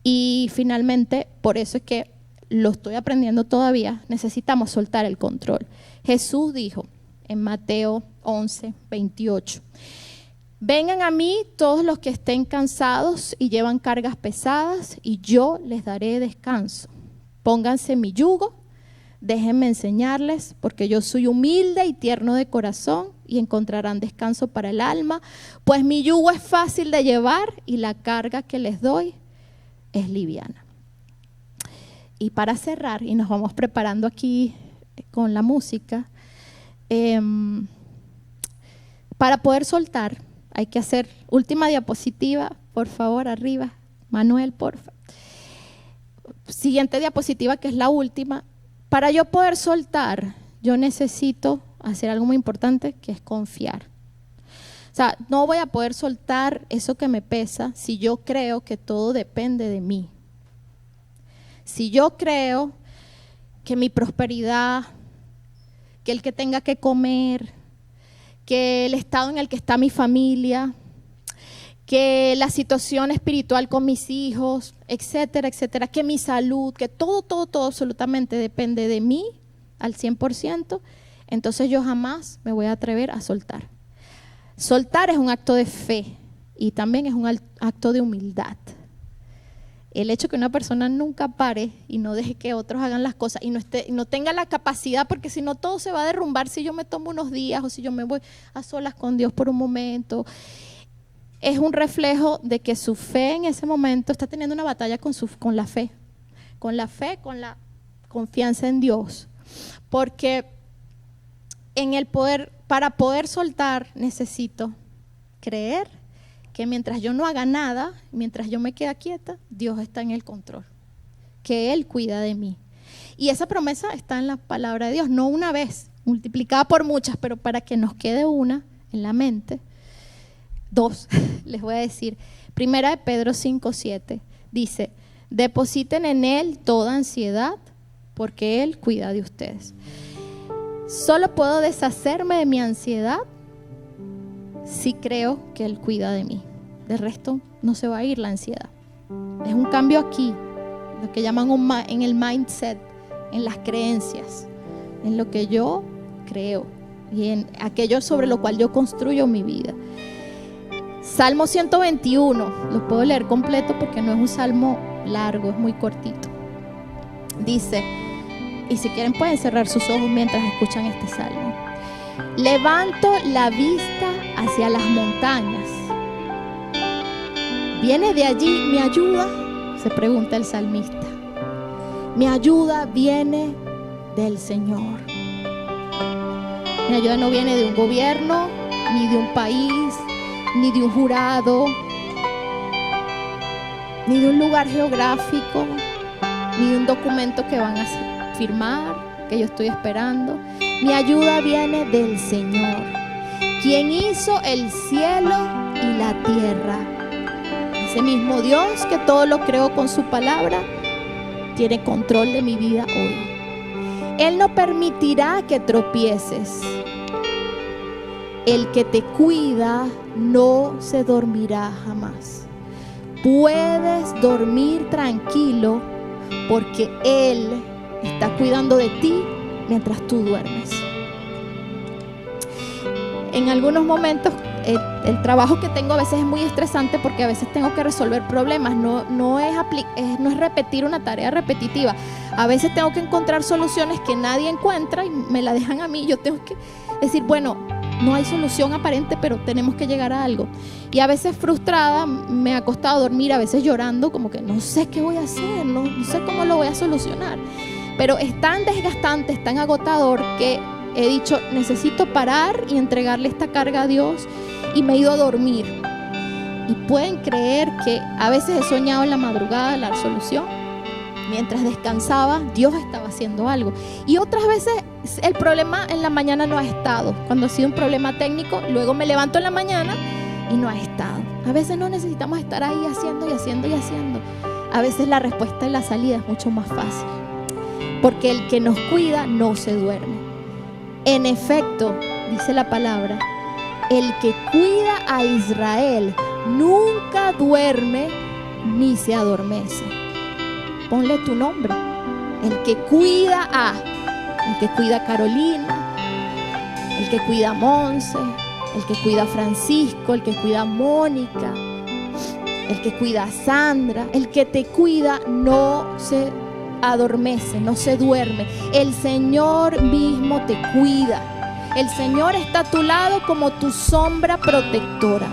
Speaker 1: y finalmente por eso es que lo estoy aprendiendo todavía, necesitamos soltar el control. Jesús dijo en Mateo 11:28, vengan a mí todos los que estén cansados y llevan cargas pesadas y yo les daré descanso. Pónganse mi yugo, déjenme enseñarles, porque yo soy humilde y tierno de corazón y encontrarán descanso para el alma, pues mi yugo es fácil de llevar y la carga que les doy es liviana. Y para cerrar, y nos vamos preparando aquí con la música, para poder soltar hay que hacer, última diapositiva, por favor, arriba, Manuel, porfa. Siguiente diapositiva, que es la última. Para yo poder soltar, yo necesito hacer algo muy importante, que es confiar. sea, no voy a poder soltar eso que me pesa si yo creo que todo depende de mí. Si yo creo que mi prosperidad, que el que tenga que comer, que el estado en el que está mi familia, que la situación espiritual con mis hijos, etcétera, etcétera, que mi salud, que todo absolutamente depende de mí al 100%, entonces yo jamás me voy a atrever a soltar. Soltar es un acto de fe y también es un acto de humildad. El hecho que una persona nunca pare y no deje que otros hagan las cosas y no tenga la capacidad, porque si no todo se va a derrumbar si yo me tomo unos días o si yo me voy a solas con Dios por un momento, es un reflejo de que su fe en ese momento está teniendo una batalla con la fe, con la confianza en Dios. Porque para poder soltar necesito creer que mientras yo no haga nada, mientras yo me quede quieta, Dios está en el control, que Él cuida de mí. Y esa promesa está en la palabra de Dios, no una vez, multiplicada por muchas, pero para que nos quede una en la mente, dos, les voy a decir. Primera de Pedro 5:7 dice: depositen en Él toda ansiedad, porque Él cuida de ustedes. Solo puedo deshacerme de mi ansiedad si creo que Él cuida de mí. De resto no se va a ir la ansiedad. Es un cambio aquí, lo que llaman en el mindset, en las creencias, en lo que yo creo y en aquello sobre lo cual yo construyo mi vida. Salmo 121, lo puedo leer completo porque no es un salmo largo, es muy cortito. Dice, y si quieren pueden cerrar sus ojos mientras escuchan este salmo: levanto la vista hacia las montañas. ¿Viene de allí mi ayuda?, se pregunta el salmista. Mi ayuda viene del Señor. Mi ayuda no viene de un gobierno, ni de un país, ni de un jurado, ni de un lugar geográfico, ni de un documento que van a firmar, que yo estoy esperando. Mi ayuda viene del Señor, quien hizo el cielo y la tierra. Ese mismo Dios que todo lo creó con su palabra tiene control de mi vida hoy. Él no permitirá que tropieces. El que te cuida no se dormirá jamás. Puedes dormir tranquilo porque Él está cuidando de ti mientras tú duermes. En algunos momentos el trabajo que tengo a veces es muy estresante porque a veces tengo que resolver problemas. No es repetir una tarea repetitiva. A veces tengo que encontrar soluciones que nadie encuentra y me la dejan a mí. Yo tengo que decir, bueno, no hay solución aparente, pero tenemos que llegar a algo. Y a veces frustrada me ha costado dormir, a veces llorando, como que no sé qué voy a hacer, no sé cómo lo voy a solucionar. Pero es tan desgastante, es tan agotador que he dicho, necesito parar y entregarle esta carga a Dios, y me he ido a dormir. Y pueden creer que a veces he soñado en la madrugada la solución. Mientras descansaba, Dios estaba haciendo algo. Y otras veces el problema en la mañana no ha estado. Cuando ha sido un problema técnico, luego me levanto en la mañana y no ha estado. A veces no necesitamos estar ahí haciendo y haciendo y haciendo. A veces la respuesta y la salida es mucho más fácil. Porque el que nos cuida no se duerme. En efecto, dice la palabra, el que cuida a Israel nunca duerme ni se adormece. Ponle tu nombre. El que cuida el que cuida a Carolina, el que cuida a Monse, el que cuida a Francisco, el que cuida a Mónica, el que cuida a Sandra. El que te cuida no se adormece, no se duerme. El Señor mismo te cuida. El Señor está a tu lado como tu sombra protectora.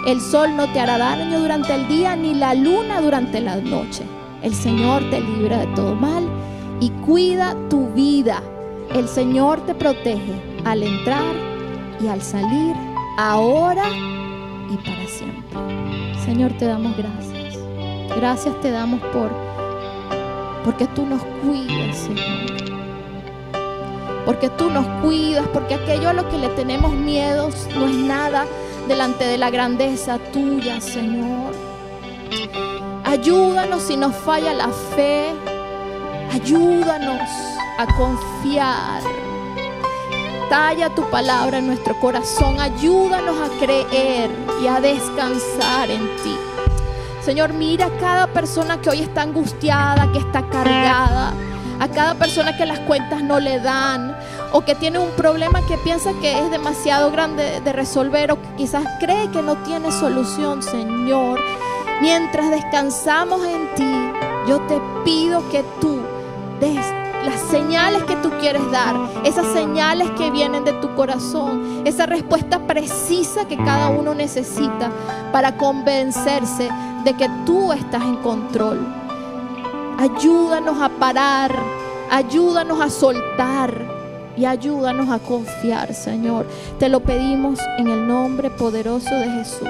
Speaker 1: El sol no te hará daño durante el día, ni la luna durante la noche. El Señor te libra de todo mal y cuida tu vida. El Señor te protege al entrar y al salir, ahora y para siempre. Señor, te damos gracias. Gracias te damos porque tú nos cuidas, Señor. Porque tú nos cuidas, porque aquello a lo que le tenemos miedo no es nada delante de la grandeza tuya, Señor. Ayúdanos si nos falla la fe. Ayúdanos a confiar. Talla tu palabra en nuestro corazón. Ayúdanos a creer y a descansar en ti. Señor, mira a cada persona que hoy está angustiada, que está cargada. A cada persona que las cuentas no le dan, o que tiene un problema que piensa que es demasiado grande de resolver, o que quizás cree que no tiene solución. Señor, mientras descansamos en ti, yo te pido que tú des las señales que tú quieres dar, esas señales que vienen de tu corazón, esa respuesta precisa que cada uno necesita para convencerse de que tú estás en control. Ayúdanos a parar, ayúdanos a soltar y ayúdanos a confiar, Señor. Te lo pedimos en el nombre poderoso de Jesús.